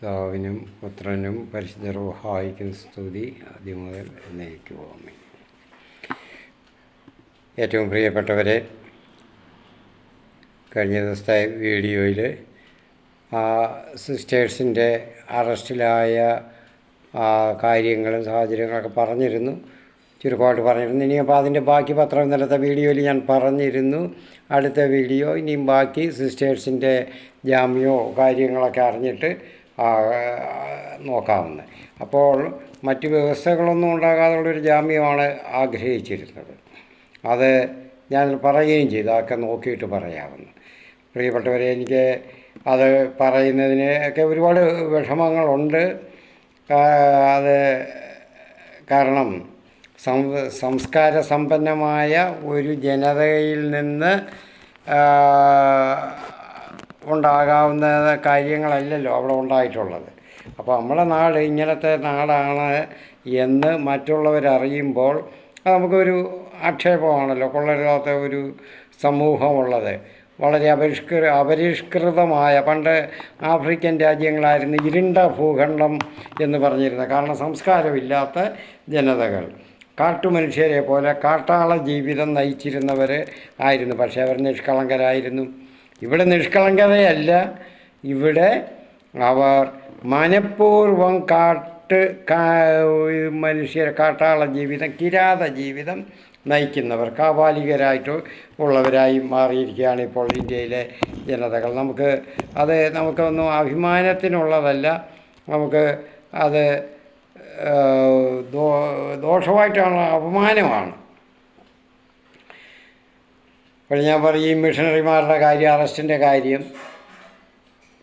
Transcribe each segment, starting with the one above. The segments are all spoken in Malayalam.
പിതാവിനും പുത്രനും പരിശുദ്ധ റൂഹായിക്കും സ്തുതി ആദ്യം മുതൽ എന്നേക്കുവാമേ. ഏറ്റവും പ്രിയപ്പെട്ടവരെ, കഴിഞ്ഞ ദിവസത്തെ വീഡിയോയിൽ ആ സിസ്റ്റേഴ്സിൻ്റെ അറസ്റ്റിലായ കാര്യങ്ങളും സാഹചര്യങ്ങളൊക്കെ പറഞ്ഞിരുന്നു, ചുരുക്കമായിട്ട് പറഞ്ഞിരുന്നു. ഇനിയപ്പോൾ അതിൻ്റെ ബാക്കി പത്രം ഇന്നലത്തെ വീഡിയോയിൽ ഞാൻ പറഞ്ഞിരുന്നു. അടുത്ത വീഡിയോ ഇനിയും ബാക്കി സിസ്റ്റേഴ്സിൻ്റെ ജാമ്യമോ കാര്യങ്ങളൊക്കെ അറിഞ്ഞിട്ട് നോക്കാവുന്നത്. അപ്പോൾ മറ്റ് വ്യവസ്ഥകളൊന്നും ഉണ്ടാകാതുള്ളൊരു ജാമ്യമാണ് ആഗ്രഹിച്ചിരുന്നത്. അത് ഞാൻ പറയുകയും ചെയ്തു, അതൊക്കെ നോക്കിയിട്ട് പറയാവുന്നു. പ്രിയപ്പെട്ടവരെ, എനിക്ക് അത് പറയുന്നതിന് ഒക്കെ ഒരുപാട് വിഷമങ്ങളുണ്ട്. അത് കാരണം സംസ്കാര സമ്പന്നമായ ഒരു ജനതയിൽ നിന്ന് ഉണ്ടാകാവുന്ന കാര്യങ്ങളല്ലല്ലോ അവിടെ ഉണ്ടായിട്ടുള്ളത്. അപ്പോൾ നമ്മളെ നാട് ഇങ്ങനത്തെ നാടാണ് എന്ന് മറ്റുള്ളവരറിയുമ്പോൾ അത് നമുക്കൊരു ആക്ഷേപമാണല്ലോ. കൊള്ളരുതാത്ത ഒരു സമൂഹമുള്ളത്, വളരെ അപരിഷ്കൃതമായ, പണ്ട് ആഫ്രിക്കൻ രാജ്യങ്ങളായിരുന്നു ഇരുണ്ട ഭൂഖണ്ഡം എന്ന് പറഞ്ഞിരുന്നത്. കാരണം സംസ്കാരമില്ലാത്ത ജനതകൾ, കാട്ടുമനുഷ്യരെ പോലെ കാട്ടാള ജീവിതം നയിച്ചിരുന്നവർ ആയിരുന്നു. പക്ഷേ അവർ നിഷ്കളങ്കരായിരുന്നു. ഇവിടെ നിഷ്കളങ്കതയല്ല, ഇവിടെ അവർ മനഃപൂർവ്വം കാട്ടാള ജീവിതം, കിരാത ജീവിതം നയിക്കുന്നവർ, കാപാലികരായിട്ട് ഉള്ളവരായി മാറിയിരിക്കുകയാണ് ഇപ്പോൾ ഇന്ത്യയിലെ ജനതകൾ. നമുക്കൊന്നും അഭിമാനത്തിനുള്ളതല്ല, നമുക്ക് അത് ദോഷമായിട്ടാണ്, അപമാനമാണ്. അപ്പോൾ ഞാൻ പറയും, മിഷണറിമാരുടെ കാര്യം, അറസ്റ്റിൻ്റെ കാര്യം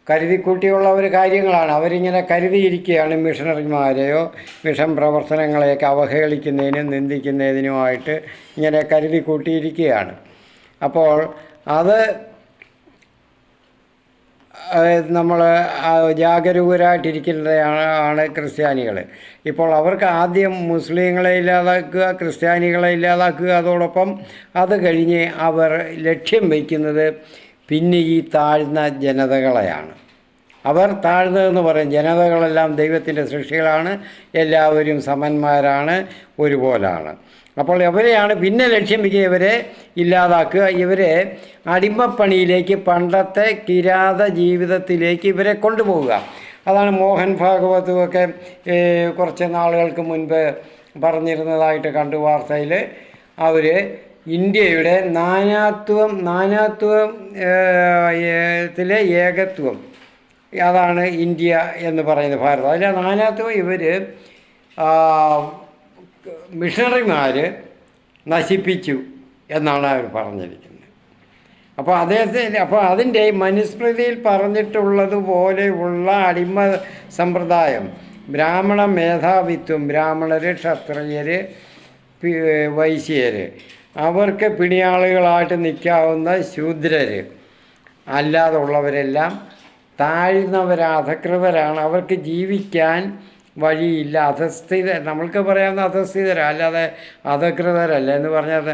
കരുതിക്കൂട്ടിയുള്ള ഒരു കാര്യങ്ങളാണ്. അവരിങ്ങനെ കരുതിയിരിക്കുകയാണ് മിഷണറിമാരെയോ മിഷൻ പ്രവർത്തനങ്ങളെയൊക്കെ അവഹേളിക്കുന്നതിനും നിന്ദിക്കുന്നതിനുമായിട്ട് ഇങ്ങനെ കരുതിക്കൂട്ടിയിരിക്കുകയാണ്. അപ്പോൾ അത് നമ്മൾ ജാഗരൂകരായിട്ടിരിക്കുന്നതാണ് ക്രിസ്ത്യാനികൾ. ഇപ്പോൾ അവർക്ക് ആദ്യം മുസ്ലിങ്ങളെ ഇല്ലാതാക്കുക, ക്രിസ്ത്യാനികളെ ഇല്ലാതാക്കുക, അതോടൊപ്പം അത് കഴിഞ്ഞ് അവർ ലക്ഷ്യം വയ്ക്കുന്നത് പിന്നെ ഈ താഴ്ന്ന ജനതകളെയാണ്. അവർ താഴ്ന്നതെന്ന് പറയും, ജനതകളെല്ലാം ദൈവത്തിൻ്റെ സൃഷ്ടികളാണ്, എല്ലാവരും സമന്മാരാണ്, ഒരുപോലാണ്. അപ്പോൾ ഇവരെയാണ് പിന്നെ ലക്ഷ്യം വയ്ക്കുക, ഇവരെ ഇല്ലാതാക്കുക, ഇവരെ അടിമപ്പണിയിലേക്ക്, പണ്ടത്തെ കിരാത ജീവിതത്തിലേക്ക് ഇവരെ കൊണ്ടുപോവുക. അതാണ് മോഹൻ ഭാഗവതുമൊക്കെ കുറച്ച് നാളുകൾക്ക് മുൻപ് പറഞ്ഞിരുന്നതായിട്ട് കണ്ടു വാർത്തയിൽ. അവർ ഇന്ത്യയുടെ നാനാത്വത്തിലെ ഏകത്വം, അതാണ് ഇന്ത്യ എന്ന് പറയുന്നത്, ഭാരതം. അതിലെ നാനാത്വം ഇവർ മിഷണറിമാർ നശിപ്പിച്ചു എന്നാണ് അവർ പറഞ്ഞിരിക്കുന്നത്. അപ്പോൾ അതിൻ്റെ മനുസ്മൃതിയിൽ പറഞ്ഞിട്ടുള്ളതുപോലെയുള്ള അടിമ സമ്പ്രദായം, ബ്രാഹ്മണ മേധാവിത്വം, ബ്രാഹ്മണർ, ക്ഷത്രിയർ, വൈശ്യർ, അവർക്ക് പിണിയാളുകളായിട്ട് നിൽക്കാവുന്ന ശൂദ്രർ, അല്ലാതുള്ളവരെല്ലാം താഴ്ന്നവരാണ്, അധകൃതരാണ്. അവർക്ക് ജീവിക്കാൻ വഴിയില്ല, നമ്മൾക്ക് പറയാവുന്ന അധസ്ഥിതരാണ്, അല്ലാതെ അധകൃതരല്ല. എന്ന് പറഞ്ഞാൽ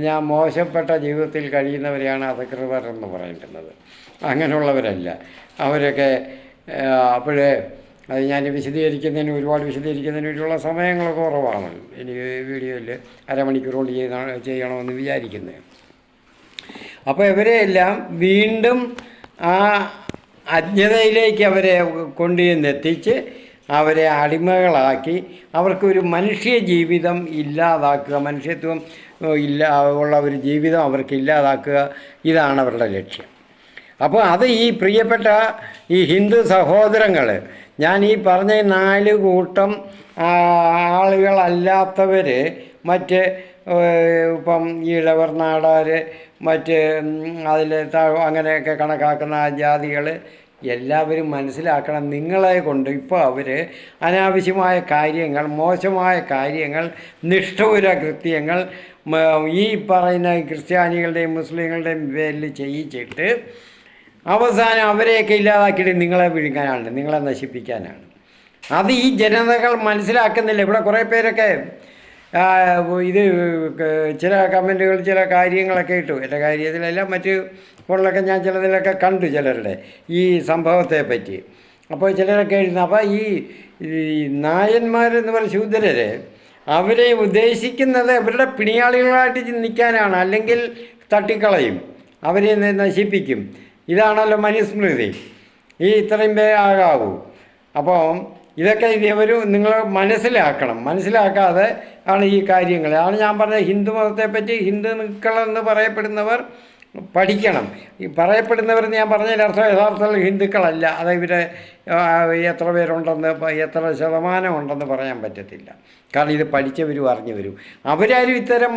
ഞാൻ മോശപ്പെട്ട ജീവിതത്തിൽ കഴിയുന്നവരെയാണ് അധകൃതർ എന്ന് പറയുന്നത്. അങ്ങനെയുള്ളവരല്ല അവരൊക്കെ. അപ്പോഴേ അത് ഞാൻ ഒരുപാട് വിശദീകരിക്കുന്നതിനുള്ള സമയങ്ങളൊക്കെ കുറവാണ്. എനിക്ക് വീഡിയോയിൽ അരമണിക്കൂർ കൊണ്ട് ചെയ്യണമെന്ന് വിചാരിക്കുന്നത്. അപ്പോൾ ഇവരെയെല്ലാം വീണ്ടും ആ അജ്ഞതയിലേക്ക് അവരെ കൊണ്ടുചെന്നെത്തിച്ച് അവരെ അടിമകളാക്കി അവർക്കൊരു മനുഷ്യ ജീവിതം ഇല്ലാതാക്കുക, മനുഷ്യത്വം ഉള്ള ഒരു ജീവിതം അവർക്ക് ഇല്ലാതാക്കുക, ഇതാണ് അവരുടെ ലക്ഷ്യം. അപ്പോൾ അത് ഈ പ്രിയപ്പെട്ട ഈ ഹിന്ദു സഹോദരങ്ങൾ, ഞാൻ ഈ പറഞ്ഞ 4 കൂട്ടം ആളുകളല്ലാത്തവർ, മറ്റ് ഇപ്പം ഈഴവർ, നാടാർ, മറ്റ് അതിൽ അങ്ങനെയൊക്കെ കണക്കാക്കുന്ന ജാതികൾ, എല്ലാവരും മനസ്സിലാക്കണം, നിങ്ങളെ കൊണ്ട് ഇപ്പോൾ അവർ അനാവശ്യമായ കാര്യങ്ങൾ, മോശമായ കാര്യങ്ങൾ, നിഷ്ഠൂര കൃത്യങ്ങൾ ഈ പറയുന്ന ക്രിസ്ത്യാനികളുടെയും മുസ്ലിങ്ങളുടെയും പേരിൽ ചെയ്യിച്ചിട്ട് അവസാനം അവരെയൊക്കെ ഇല്ലാതാക്കിയിട്ട് നിങ്ങളെ വിഴുങ്ങാനാണ്, നിങ്ങളെ നശിപ്പിക്കാനാണ്. അത് ഈ ജനതകൾ മനസ്സിലാക്കുന്നില്ല. ഇവിടെ കുറേ പേരൊക്കെ ഇത് ചില കമൻറ്റുകൾ, ചില കാര്യങ്ങളൊക്കെ ഇട്ടു. എൻ്റെ കാര്യത്തിലല്ല, മറ്റ് ഫോണിലൊക്കെ ഞാൻ ചിലതിലൊക്കെ കണ്ടു ചിലരുടെ ഈ സംഭവത്തെ പറ്റി. അപ്പോൾ ചിലരൊക്കെ എഴുതുന്നത്. അപ്പോൾ ഈ നായന്മാരെന്ന് പറയുന്ന ശൂദ്രരെ അവരെ ഉദ്ദേശിക്കുന്നത് അവരുടെ പിണിയാളികളായിട്ട് നിൽക്കാനാണ്, അല്ലെങ്കിൽ തട്ടിക്കളയും, അവരെ നശിപ്പിക്കും. ഇതാണല്ലോ മനുസ്മൃതി. ഈ ഇത്രയും ആകാവൂ. അപ്പോൾ ഇതൊക്കെ ഇവർ നിങ്ങൾ മനസ്സിലാക്കാതെ ആണ് ഈ കാര്യങ്ങൾ. ആണ് ഞാൻ പറഞ്ഞത്, ഹിന്ദു മതത്തെപ്പറ്റി ഹിന്ദുക്കളെന്ന് പറയപ്പെടുന്നവർ പഠിക്കണം. ഈ പറയപ്പെടുന്നവരെന്ന് ഞാൻ പറഞ്ഞതിലർത്ഥം യഥാർത്ഥത്തിൽ ഹിന്ദുക്കളല്ല. അത് ഇവരെ എത്ര പേരുണ്ടെന്ന് എത്ര ശതമാനം ഉണ്ടെന്ന് പറയാൻ പറ്റത്തില്ല. കാരണം ഇത് പഠിച്ചവരും അറിഞ്ഞവരും അവരാരും ഇത്തരം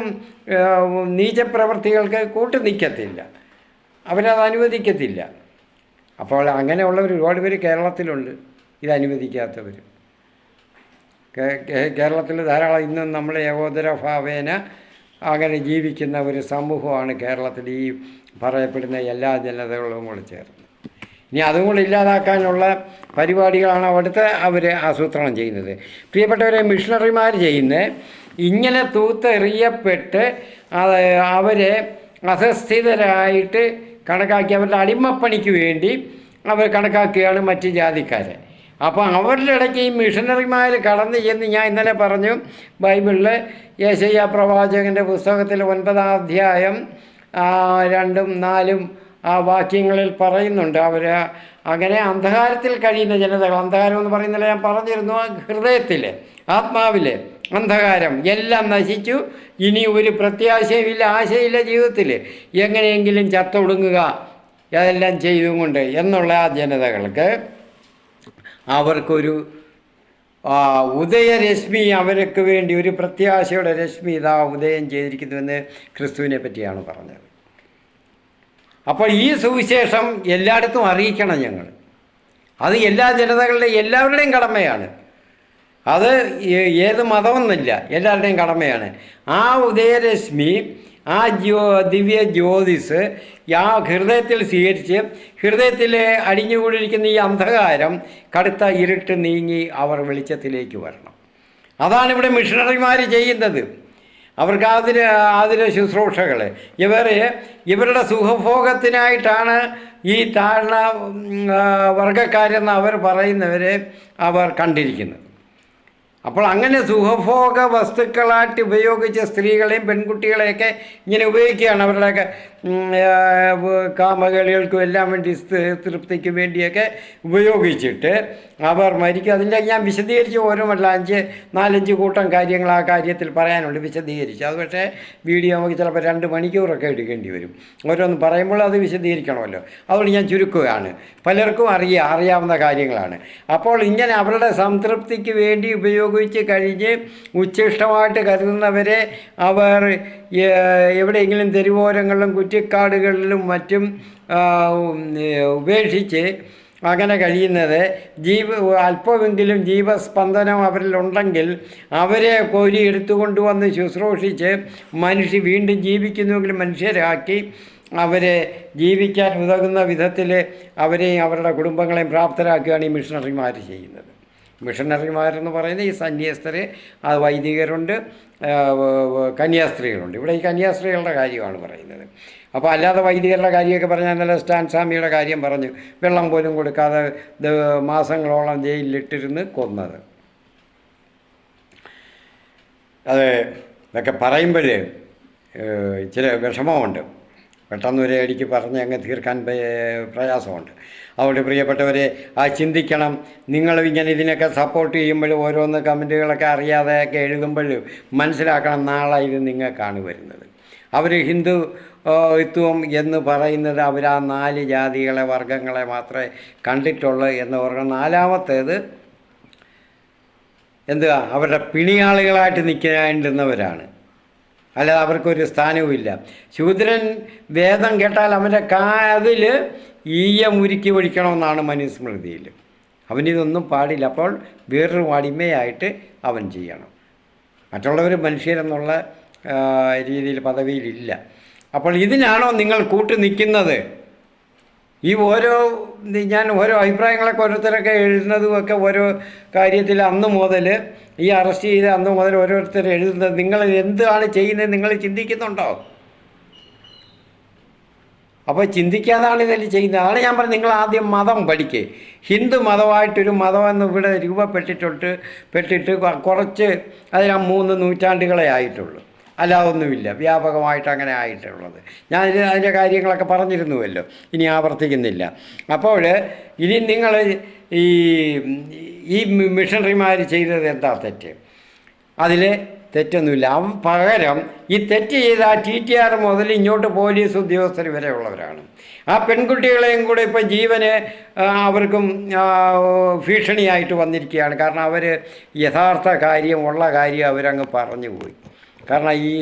നീചപ്രവൃത്തികൾക്ക് നിൽക്കത്തില്ല, അവരത് അനുവദിക്കത്തില്ല. അപ്പോൾ അങ്ങനെയുള്ളവർ ഒരുപാട് പേര് കേരളത്തിലുണ്ട്, ഇത് അനുവദിക്കാത്തവർ. കേരളത്തിൽ ധാരാളം ഇന്നും നമ്മൾ ഏകോദര ഭാവേന അങ്ങനെ ജീവിക്കുന്ന ഒരു സമൂഹമാണ് കേരളത്തിൽ ഈ പറയപ്പെടുന്ന എല്ലാ ജനതകളും കൂടെ ചേർന്ന്. ഇനി അതും കൂടെ ഇല്ലാതാക്കാനുള്ള പരിപാടികളാണ് അവിടുത്തെ അവർ ആസൂത്രണം ചെയ്യുന്നത്. പ്രിയപ്പെട്ടവരെ, മിഷണറിമാർ ചെയ്യുന്നത് ഇങ്ങനെ തൂത്തെറിയപ്പെട്ട് അവരെ അധസ്ഥിതരായിട്ട് കണക്കാക്കി അവരുടെ അടിമപ്പണിക്ക് വേണ്ടി അവർ കണക്കാക്കുകയാണ് മറ്റ് ജാതിക്കാരെ. അപ്പോൾ അവരുടെ ഇടയ്ക്ക് ഈ മിഷണറിമാർ കടന്നു ചെന്ന്, ഞാൻ ഇന്നലെ പറഞ്ഞു, ബൈബിളിൽ യെശയ്യാ പ്രവാചകൻ്റെ പുസ്തകത്തിൽ 9-ാം അധ്യായം 2-4 ആ വാക്യങ്ങളിൽ പറയുന്നുണ്ട്. അവർ അങ്ങനെ അന്ധകാരത്തിൽ കഴിയുന്ന ജനതകൾ, അന്ധകാരം എന്ന് പറയുന്നില്ല, ഞാൻ പറഞ്ഞിരുന്നു, ഹൃദയത്തിൽ ആത്മാവിൽ അന്ധകാരം എല്ലാം നശിച്ചു, ഇനി ഒരു പ്രത്യാശയുമില്ല, ആശയില്ല ജീവിതത്തിൽ, എങ്ങനെയെങ്കിലും ചത്തൊടുങ്ങുക അതെല്ലാം ചെയ്തും കൊണ്ട് എന്നുള്ള ആ ജനതകൾക്ക് അവർക്കൊരു ഉദയരശ്മി, അവർക്ക് വേണ്ടി ഒരു പ്രത്യാശയുടെ രശ്മി ഇതാ ഉദയം ചെയ്തിരിക്കുന്നുവെന്ന് ക്രിസ്തുവിനെ പറ്റിയാണ് പറഞ്ഞത്. അപ്പോൾ ഈ സുവിശേഷം എല്ലായിടത്തും അറിയിക്കണം ഞങ്ങൾ. അത് എല്ലാ ജനതകളുടെയും എല്ലാവരുടെയും കടമയാണ്. അത് ഏത് മതമൊന്നുമില്ല, എല്ലാവരുടെയും കടമയാണ്. ആ ഉദയരശ്മി, ആ ദിവ്യ ജ്യോതിസ് ആ ഹൃദയത്തിൽ സ്വീകരിച്ച് ഹൃദയത്തിൽ അടിഞ്ഞുകൂടിയിരിക്കുന്ന ഈ അന്ധകാരം, കടുത്ത ഇരുട്ട് നീങ്ങി അവർ വെളിച്ചത്തിലേക്ക് വരണം. അതാണ് ഇവിടെ മിഷണറിമാർ ചെയ്യുന്നത്. അവർക്ക് അതിലെ ശുശ്രൂഷകൾ ഇവരുടെ സുഖഭോഗത്തിനായിട്ടാണ് ഈ താഴ്ന്ന വർഗക്കാരെന്ന് അവർ പറയുന്നവരെ അവർ കണ്ടിരിക്കുന്നത്. അപ്പോൾ അങ്ങനെ സുഖഭോഗ വസ്തുക്കളായിട്ട് ഉപയോഗിച്ച സ്ത്രീകളെയും പെൺകുട്ടികളെയൊക്കെ ഇങ്ങനെ ഉപയോഗിക്കുകയാണ്. അവരുടെയൊക്കെ കാമകളികൾക്കും എല്ലാം വേണ്ടി തൃപ്തിക്ക് വേണ്ടിയൊക്കെ ഉപയോഗിച്ചിട്ട് അവർ മരിക്കും. അതിൻ്റെ ഞാൻ വിശദീകരിച്ച് ഓരോമല്ല 4-5 കൂട്ടം കാര്യങ്ങൾ ആ കാര്യത്തിൽ പറയാനുണ്ട്, വിശദീകരിച്ച്. അത് പക്ഷേ വീഡിയോ നമുക്ക് ചിലപ്പോൾ 2 മണിക്കൂറൊക്കെ എടുക്കേണ്ടി വരും. ഓരോന്ന് പറയുമ്പോൾ അത് വിശദീകരിക്കണമല്ലോ. അതുകൊണ്ട് ഞാൻ ചുരുക്കുകയാണ്. പലർക്കും അറിയാവുന്ന കാര്യങ്ങളാണ്. അപ്പോൾ ഇങ്ങനെ അവരുടെ സംതൃപ്തിക്ക് വേണ്ടി ഉപയോഗിച്ച് കഴിഞ്ഞ് ഉച്ഛിഷ്ടമായിട്ട് കരുതുന്നവരെ അവർ എവിടെയെങ്കിലും തെരുവോരങ്ങളിലും കുറ്റിക്കാടുകളിലും മറ്റും ഉപേക്ഷിച്ച് അങ്ങനെ കഴിയുന്നത് അല്പമെങ്കിലും ജീവസ്പന്ദനം അവരിലുണ്ടെങ്കിൽ അവരെ കോരി എടുത്തുകൊണ്ടുവന്ന് ശുശ്രൂഷിച്ച് വീണ്ടും ജീവിക്കുന്നുവെങ്കിൽ മനുഷ്യരാക്കി അവരെ ജീവിക്കാൻ ഉതകുന്ന വിധത്തിൽ അവരെയും അവരുടെ കുടുംബങ്ങളെയും പ്രാപ്തരാക്കുകയാണ് ഈ മിഷണറിമാർ ചെയ്യുന്നത്. മിഷണറിമാരെന്ന് പറയുന്നത് ഈ സന്യസ്തർ, അത് വൈദികരുണ്ട്, കന്യാസ്ത്രീകളുണ്ട്. ഇവിടെ ഈ കന്യാസ്ത്രീകളുടെ കാര്യമാണ് പറയുന്നത്. അപ്പോൾ അല്ലാതെ വൈദികരുടെ കാര്യമൊക്കെ പറഞ്ഞാൽ ഇന്നലെ സ്റ്റാൻ സ്വാമിയുടെ കാര്യം പറഞ്ഞു, വെള്ളം പോലും കൊടുക്കാതെ മാസങ്ങളോളം ജയിലിലിട്ടിരുന്ന് കൊന്നത്. അത് ഇതൊക്കെ പറയുമ്പോൾ ഇച്ചിരി വിഷമമുണ്ട്, പെട്ടെന്ന് ഒരു അടിക്ക് പറഞ്ഞ് അങ്ങ് തീർക്കാൻ പ്രയാസമുണ്ട്. അതുകൊണ്ട് പ്രിയപ്പെട്ടവരെ ചിന്തിക്കണം. നിങ്ങളും ഇങ്ങനെ ഇതിനൊക്കെ സപ്പോർട്ട് ചെയ്യുമ്പോൾ ഓരോന്ന് കമൻറ്റുകളൊക്കെ അറിയാതെയൊക്കെ എഴുതുമ്പോൾ മനസ്സിലാക്കണം, നാളെ ഇത് നിങ്ങൾക്കാണ് വരുന്നത്. അവർ ഹിന്ദുത്വം എന്ന് പറയുന്നത് അവർ ആ 4 ജാതികളെ വർഗങ്ങളെ മാത്രമേ കണ്ടിട്ടുള്ളൂ എന്ന് പറഞ്ഞാൽ 4-മത്തേത് എന്തുവാ, അവരുടെ പിണിയാളുകളായിട്ട് നിൽക്കേണ്ടുന്നവരാണ്. അല്ലാതെ അവർക്കൊരു സ്ഥാനവുമില്ല. ശൂദ്രൻ വേദം കേട്ടാൽ അവൻ്റെ കാതിൽ ഈയം ഉരുക്കി ഒഴിക്കണമെന്നാണ് മനുസ്മൃതിയിൽ. അവനിതൊന്നും പാടില്ല. അപ്പോൾ വേറൊരു അടിമയായിട്ട് അവൻ ചെയ്യണം. മറ്റുള്ളവർ മനുഷ്യരെന്നുള്ള രീതിയിൽ പദവിയിലില്ല. അപ്പോൾ ഇതിനാണോ നിങ്ങൾ കൂട്ടു നിൽക്കുന്നത്? ഈ ഞാൻ ഓരോ അഭിപ്രായങ്ങളൊക്കെ ഓരോരുത്തരൊക്കെ എഴുതുന്നതുമൊക്കെ ഓരോ കാര്യത്തിൽ അന്ന് മുതൽ ഈ അറസ്റ്റ് ചെയ്ത് അന്ന് മുതൽ ഓരോരുത്തർ എഴുതുന്നത് നിങ്ങൾ എന്താണ് ചെയ്യുന്നത് നിങ്ങൾ ചിന്തിക്കുന്നുണ്ടോ? അപ്പോൾ ചിന്തിക്കാതാണ് ഇതിൽ ചെയ്യുന്നത്. അതാണ് ഞാൻ പറഞ്ഞത്, നിങ്ങൾ ആദ്യം മതം പഠിക്കുക. ഹിന്ദു മതമായിട്ടൊരു മതമെന്ന് ഇവിടെ പെട്ടിട്ട് കുറച്ച് അതിന് 3 നൂറ്റാണ്ടുകളെ ആയിട്ടുള്ളൂ, അല്ലാതൊന്നുമില്ല, വ്യാപകമായിട്ട് അങ്ങനെ ആയിട്ടുള്ളത്. ഞാൻ അതിൻ്റെ കാര്യങ്ങളൊക്കെ പറഞ്ഞിരുന്നുവല്ലോ, ഇനി ആവർത്തിക്കുന്നില്ല. അപ്പോൾ ഇനി നിങ്ങൾ ഈ മിഷണറിമാർ ചെയ്തത് എന്താ തെറ്റ്? അതിൽ തെറ്റൊന്നുമില്ല. പകരം ഈ തെറ്റ് ചെയ്ത TTR മുതൽ ഇങ്ങോട്ട് പോലീസ് ഉദ്യോഗസ്ഥർ വരെ ഉള്ളവരാണ്. ആ പെൺകുട്ടികളെയും കൂടെ ഇപ്പം ജീവന് അവർക്കും ഭീഷണിയായിട്ട് വന്നിരിക്കുകയാണ്. കാരണം അവർ യഥാർത്ഥ ഉള്ള കാര്യം അവരങ്ങ് പറഞ്ഞു പോയി. കാരണം ഈ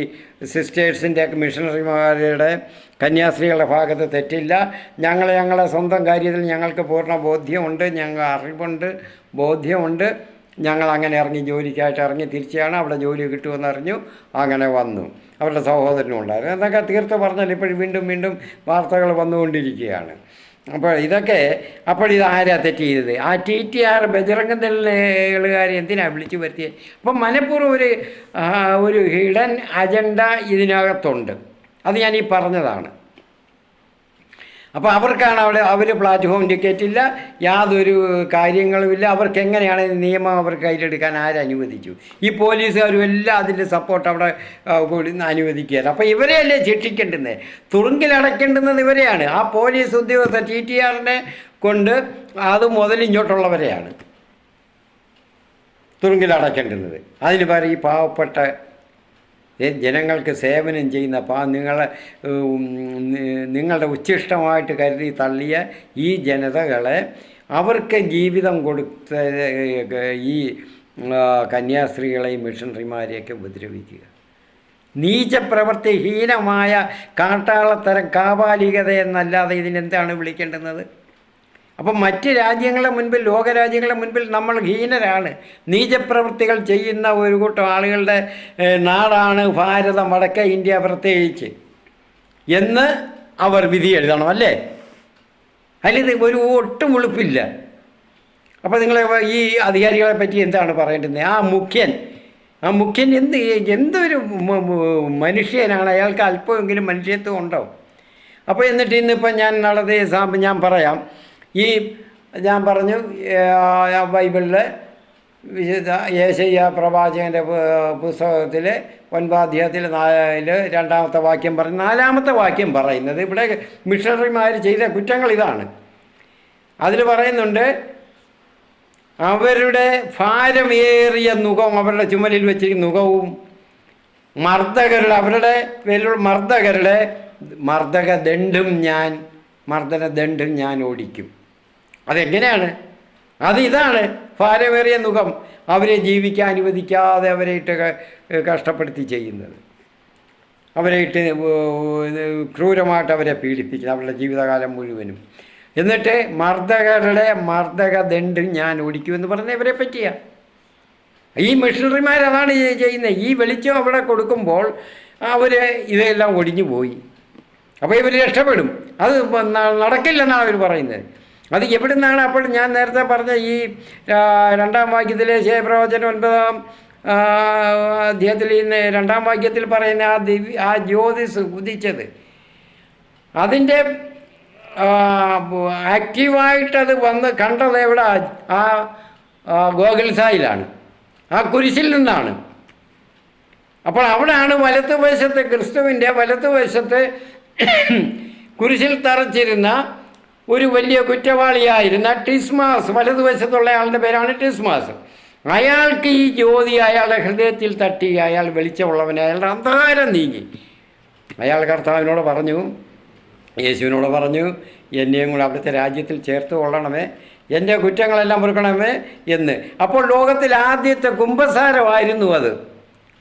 സിസ്റ്റേഴ്സിൻ്റെ മിഷണറിമാരുടെ കന്യാസ്ത്രീകളുടെ ഭാഗത്ത് തെറ്റില്ല. ഞങ്ങളെ സ്വന്തം കാര്യത്തിൽ ഞങ്ങൾക്ക് പൂർണ്ണ ബോധ്യമുണ്ട്, ഞങ്ങൾ അറിവുണ്ട്, ബോധ്യമുണ്ട്. ഞങ്ങൾ അങ്ങനെ ഇറങ്ങി, ജോലിക്കായിട്ട് ഇറങ്ങി തിരിച്ചാണ് അവിടെ ജോലി കിട്ടുമെന്നറിഞ്ഞു, അങ്ങനെ വന്നു. അവരുടെ സഹോദരനും ഉണ്ടായിരുന്നു എന്നൊക്കെ തീർത്ത് പറഞ്ഞാൽ ഇപ്പോഴും വീണ്ടും വാർത്തകൾ വന്നുകൊണ്ടിരിക്കുകയാണ്. അപ്പോൾ ഇത് ആരാ തെറ്റ് ചെയ്തത്? ആ TTR ബജറംഗ് ദളുകാരെ എന്തിനാണ് വിളിച്ചു വരുത്തിയത്? അപ്പം മനഃപൂർവ്വം ഒരു ഹിഡൻ അജണ്ട ഇതിനകത്തുണ്ട്. അത് ഞാൻ പറഞ്ഞതാണ്. അപ്പോൾ അവർക്കാണ് അവർ പ്ലാറ്റ്ഫോം ടിക്കറ്റ് ഇല്ല, യാതൊരു കാര്യങ്ങളുമില്ല. അവർക്ക് എങ്ങനെയാണ് നിയമം അവർക്ക് കയ്യിലെടുക്കാൻ ആരനുവദിച്ചു? ഈ പോലീസുകാരും എല്ലാം അതിൻ്റെ സപ്പോർട്ട് അവിടെ അനുവദിക്കുകയാണ്. അപ്പോൾ ഇവരെയല്ലേ ശിക്ഷിക്കേണ്ടുന്നത്, തുറുങ്കിലടയ്ക്കേണ്ടുന്നത് ഇവരെയാണ്. ആ പോലീസ് ഉദ്യോഗസ്ഥർ TTRനെ കൊണ്ട് അത് മുതൽ ഇങ്ങോട്ടുള്ളവരെയാണ് തുറുങ്കിലടയ്ക്കേണ്ടുന്നത്. അതിന് പകരം ഈ പാവപ്പെട്ട ജനങ്ങൾക്ക് സേവനം ചെയ്യുന്ന നിങ്ങളുടെ ഉച്ഛിഷ്ടമായിട്ട് കരുതി തള്ളിയ ഈ ജനതകളെ അവർക്ക് ജീവിതം കൊടുത്ത ഈ കന്യാസ്ത്രീകളെയും മിഷണറിമാരെയൊക്കെ ഉപദ്രവിക്കുക, നീചപ്രവൃത്തിഹീനമായ കാട്ടാളത്തരം കാപാലികത എന്നല്ലാതെ ഇതിനെന്താണ് വിളിക്കേണ്ടുന്നത്? അപ്പം മറ്റ് രാജ്യങ്ങളുടെ മുൻപിൽ, ലോകരാജ്യങ്ങളുടെ മുൻപിൽ നമ്മൾ ഹീനരാണ്. നീചപ്രവൃത്തികൾ ചെയ്യുന്ന ഒരു കൂട്ടം ആളുകളുടെ നാടാണ് ഭാരതം, വടക്കേ ഇന്ത്യ പ്രത്യേകിച്ച് എന്ന് അവർ വിധി എഴുതണം, അല്ലേ? അതിൽ ഒരു ഒട്ടും ഉളുപ്പില്ല. അപ്പോൾ നിങ്ങൾ ഈ അധികാരികളെ പറ്റി എന്താണ് പറയേണ്ടത്? ആ മുഖ്യൻ എന്തൊരു മനുഷ്യനാണ്, അയാൾക്ക് അല്പമെങ്കിലും മനുഷ്യത്വം ഉണ്ടോ? അപ്പോൾ എന്നിട്ട് ഇന്നിപ്പം ഞാൻ പറയാം. ഞാൻ പറഞ്ഞു, ബൈബിളിലെ വിശുദ്ധ യേശയ്യാ പ്രവാചകൻ്റെ പുസ്തകത്തിൽ 9-ാം അധ്യായത്തിൽ 2-ാമത്തെ വാക്യം പറഞ്ഞു. 4-ാമത്തെ വാക്യം പറയുന്നത് ഇവിടെ മിഷണറിമാർ ചെയ്ത കുറ്റങ്ങൾ ഇതാണ്. അതിൽ പറയുന്നുണ്ട്, അവരുടെ ഭാരമേറിയ നുഖം, അവരുടെ ചുമലിൽ വെച്ചിരിക്കുന്ന നുഖവും അവരുടെ മർദ്ദനദണ്ഡും ഞാൻ ഓടിക്കും. അതെങ്ങനെയാണ്? ഇതാണ് ഭാരമേറിയ നുഖം, അവരെ ജീവിക്കാൻ അനുവദിക്കാതെ അവരെയിട്ട് കഷ്ടപ്പെടുത്തി ചെയ്യുന്നത്, അവരെയിട്ട് ക്രൂരമായിട്ട് അവരെ പീഡിപ്പിക്കുന്നത് അവരുടെ ജീവിതകാലം മുഴുവനും. എന്നിട്ട് മർദ്ദകദണ്ഡും ഞാൻ ഓടിക്കുമെന്ന് പറഞ്ഞവരെ പറ്റിയാണ്. ഈ മിഷണറിമാരതാണ് ചെയ്യുന്നത്. ഈ വെളിച്ചം അവിടെ കൊടുക്കുമ്പോൾ അവർ ഇതെല്ലാം ഒടിഞ്ഞു പോയി. അപ്പോൾ ഇവർ രക്ഷപ്പെടും. അത് നടക്കില്ലെന്നാണ് അവർ പറയുന്നത്. അത് എവിടെ നിന്നാണ്? അപ്പോൾ ഞാൻ നേരത്തെ പറഞ്ഞ ഈ 2-ാം വാക്യത്തിലെ ശയപ്രവചനം 9-ാം അധ്യായത്തിൽ 2-ാം വാക്യത്തിൽ പറയുന്ന ആ ജ്യോതിസ് ഉദിച്ചത്, അതിൻ്റെ ആക്റ്റീവായിട്ടത് വന്ന് കണ്ടത് എവിടെ? ആ ഗോഗൽസായിലാണ്, ആ കുരിശിൽ നിന്നാണ്. അപ്പോൾ അവിടെയാണ് വലത്തുവശത്ത്, ക്രിസ്തുവിൻ്റെ വലത്തുവശത്ത് കുരിശിൽ തറച്ചിരുന്ന ഒരു വലിയ കുറ്റവാളിയായിരുന്ന ടിസ്മാസ്, വലതുവശത്തുള്ള ആളുടെ പേരാണ് ടിസ്മാസ്. അയാൾക്ക് ഈ ജ്യോതി അയാളുടെ ഹൃദയത്തിൽ തട്ടി, അയാൾ വെളിച്ചമുള്ളവനെ, അയാളുടെ അന്ധകാരം നീങ്ങി. അയാൾ കർത്താവിനോട് പറഞ്ഞു, യേശുവിനോട് പറഞ്ഞു, എന്നെയും കൂടെ അവിടുത്തെ രാജ്യത്തിൽ ചേർത്ത് കൊള്ളണമേ, എൻ്റെ കുറ്റങ്ങളെല്ലാം പൊറുക്കണമേ എന്ന്. അപ്പോൾ ലോകത്തിൽ ആദ്യത്തെ കുമ്പസാരമായിരുന്നു അത്.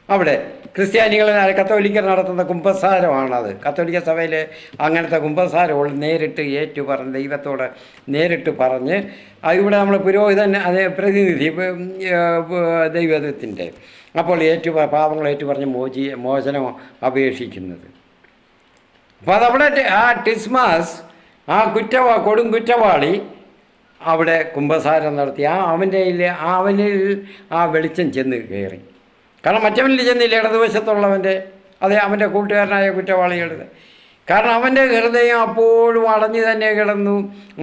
അവിടെ ക്രിസ്ത്യാനികൾ, കത്തോലിക്കർ നടത്തുന്ന കുമ്പസാരമാണത്. കത്തോലിക്ക സഭയിൽ അങ്ങനത്തെ കുമ്പസാരമുള്ള നേരിട്ട് പറഞ്ഞ്, ദൈവത്തോട് നേരിട്ട് പറഞ്ഞ്, ഇവിടെ നമ്മൾ പുരോഹിതൻ, അതേ പ്രതിനിധി ദൈവത്തിൻ്റെ, അപ്പോൾ പാപങ്ങൾ പറഞ്ഞ് മോചനം അപേക്ഷിക്കുന്നത്. അപ്പോൾ അതവിടെ ആ ടിസ്മാസ്, ആ കൊടും കുറ്റവാളി അവിടെ കുമ്പസാരം നടത്തി. അവനിൽ ആ വെളിച്ചം ചെന്ന് കയറി. കാരണം മറ്റവനിൽ ചെന്നില്ല, ഇടതുവശത്തുള്ളവൻ്റെ, അവൻ്റെ കൂട്ടുകാരനായ കുറ്റവാളികളുടെ. കാരണം അവൻ്റെ ഹൃദയം അപ്പോഴും അടഞ്ഞു തന്നെ കിടന്നു.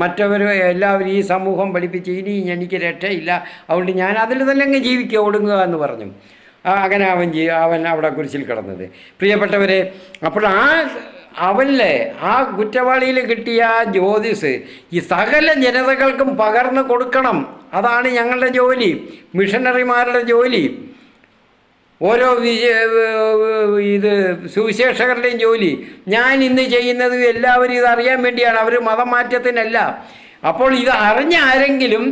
മറ്റവർ എല്ലാവരും ഈ സമൂഹം പഠിപ്പിച്ച് ഇനി എനിക്ക് രക്ഷയില്ല, അതുകൊണ്ട് ഞാൻ അതിൽ തന്നെ അങ്ങ് ജീവിക്കുക, ഒടുങ്ങുക എന്ന് പറഞ്ഞു. അങ്ങനെ അവൻ അവിടെ കുരിശിൽ കിടന്നത്. പ്രിയപ്പെട്ടവരെ, അപ്പോൾ അവനിലെ ആ കുറ്റവാളിയിൽ കിട്ടിയ ആ ജ്യോതിസ് ഈ സകല ജനതകൾക്കും പകർന്നു കൊടുക്കണം. അതാണ് ഞങ്ങളുടെ ജോലി, മിഷണറിമാരുടെ ജോലി, ഓരോ ഇത് സുവിശേഷകരുടെയും ജോലി. ഞാൻ ഇന്ന് ചെയ്യുന്നത് എല്ലാവരും ഇതറിയാൻ വേണ്ടിയാണ്, അവർ മതം മാറ്റത്തിനല്ല. അപ്പോൾ ഇത് അറിഞ്ഞ ആരെങ്കിലും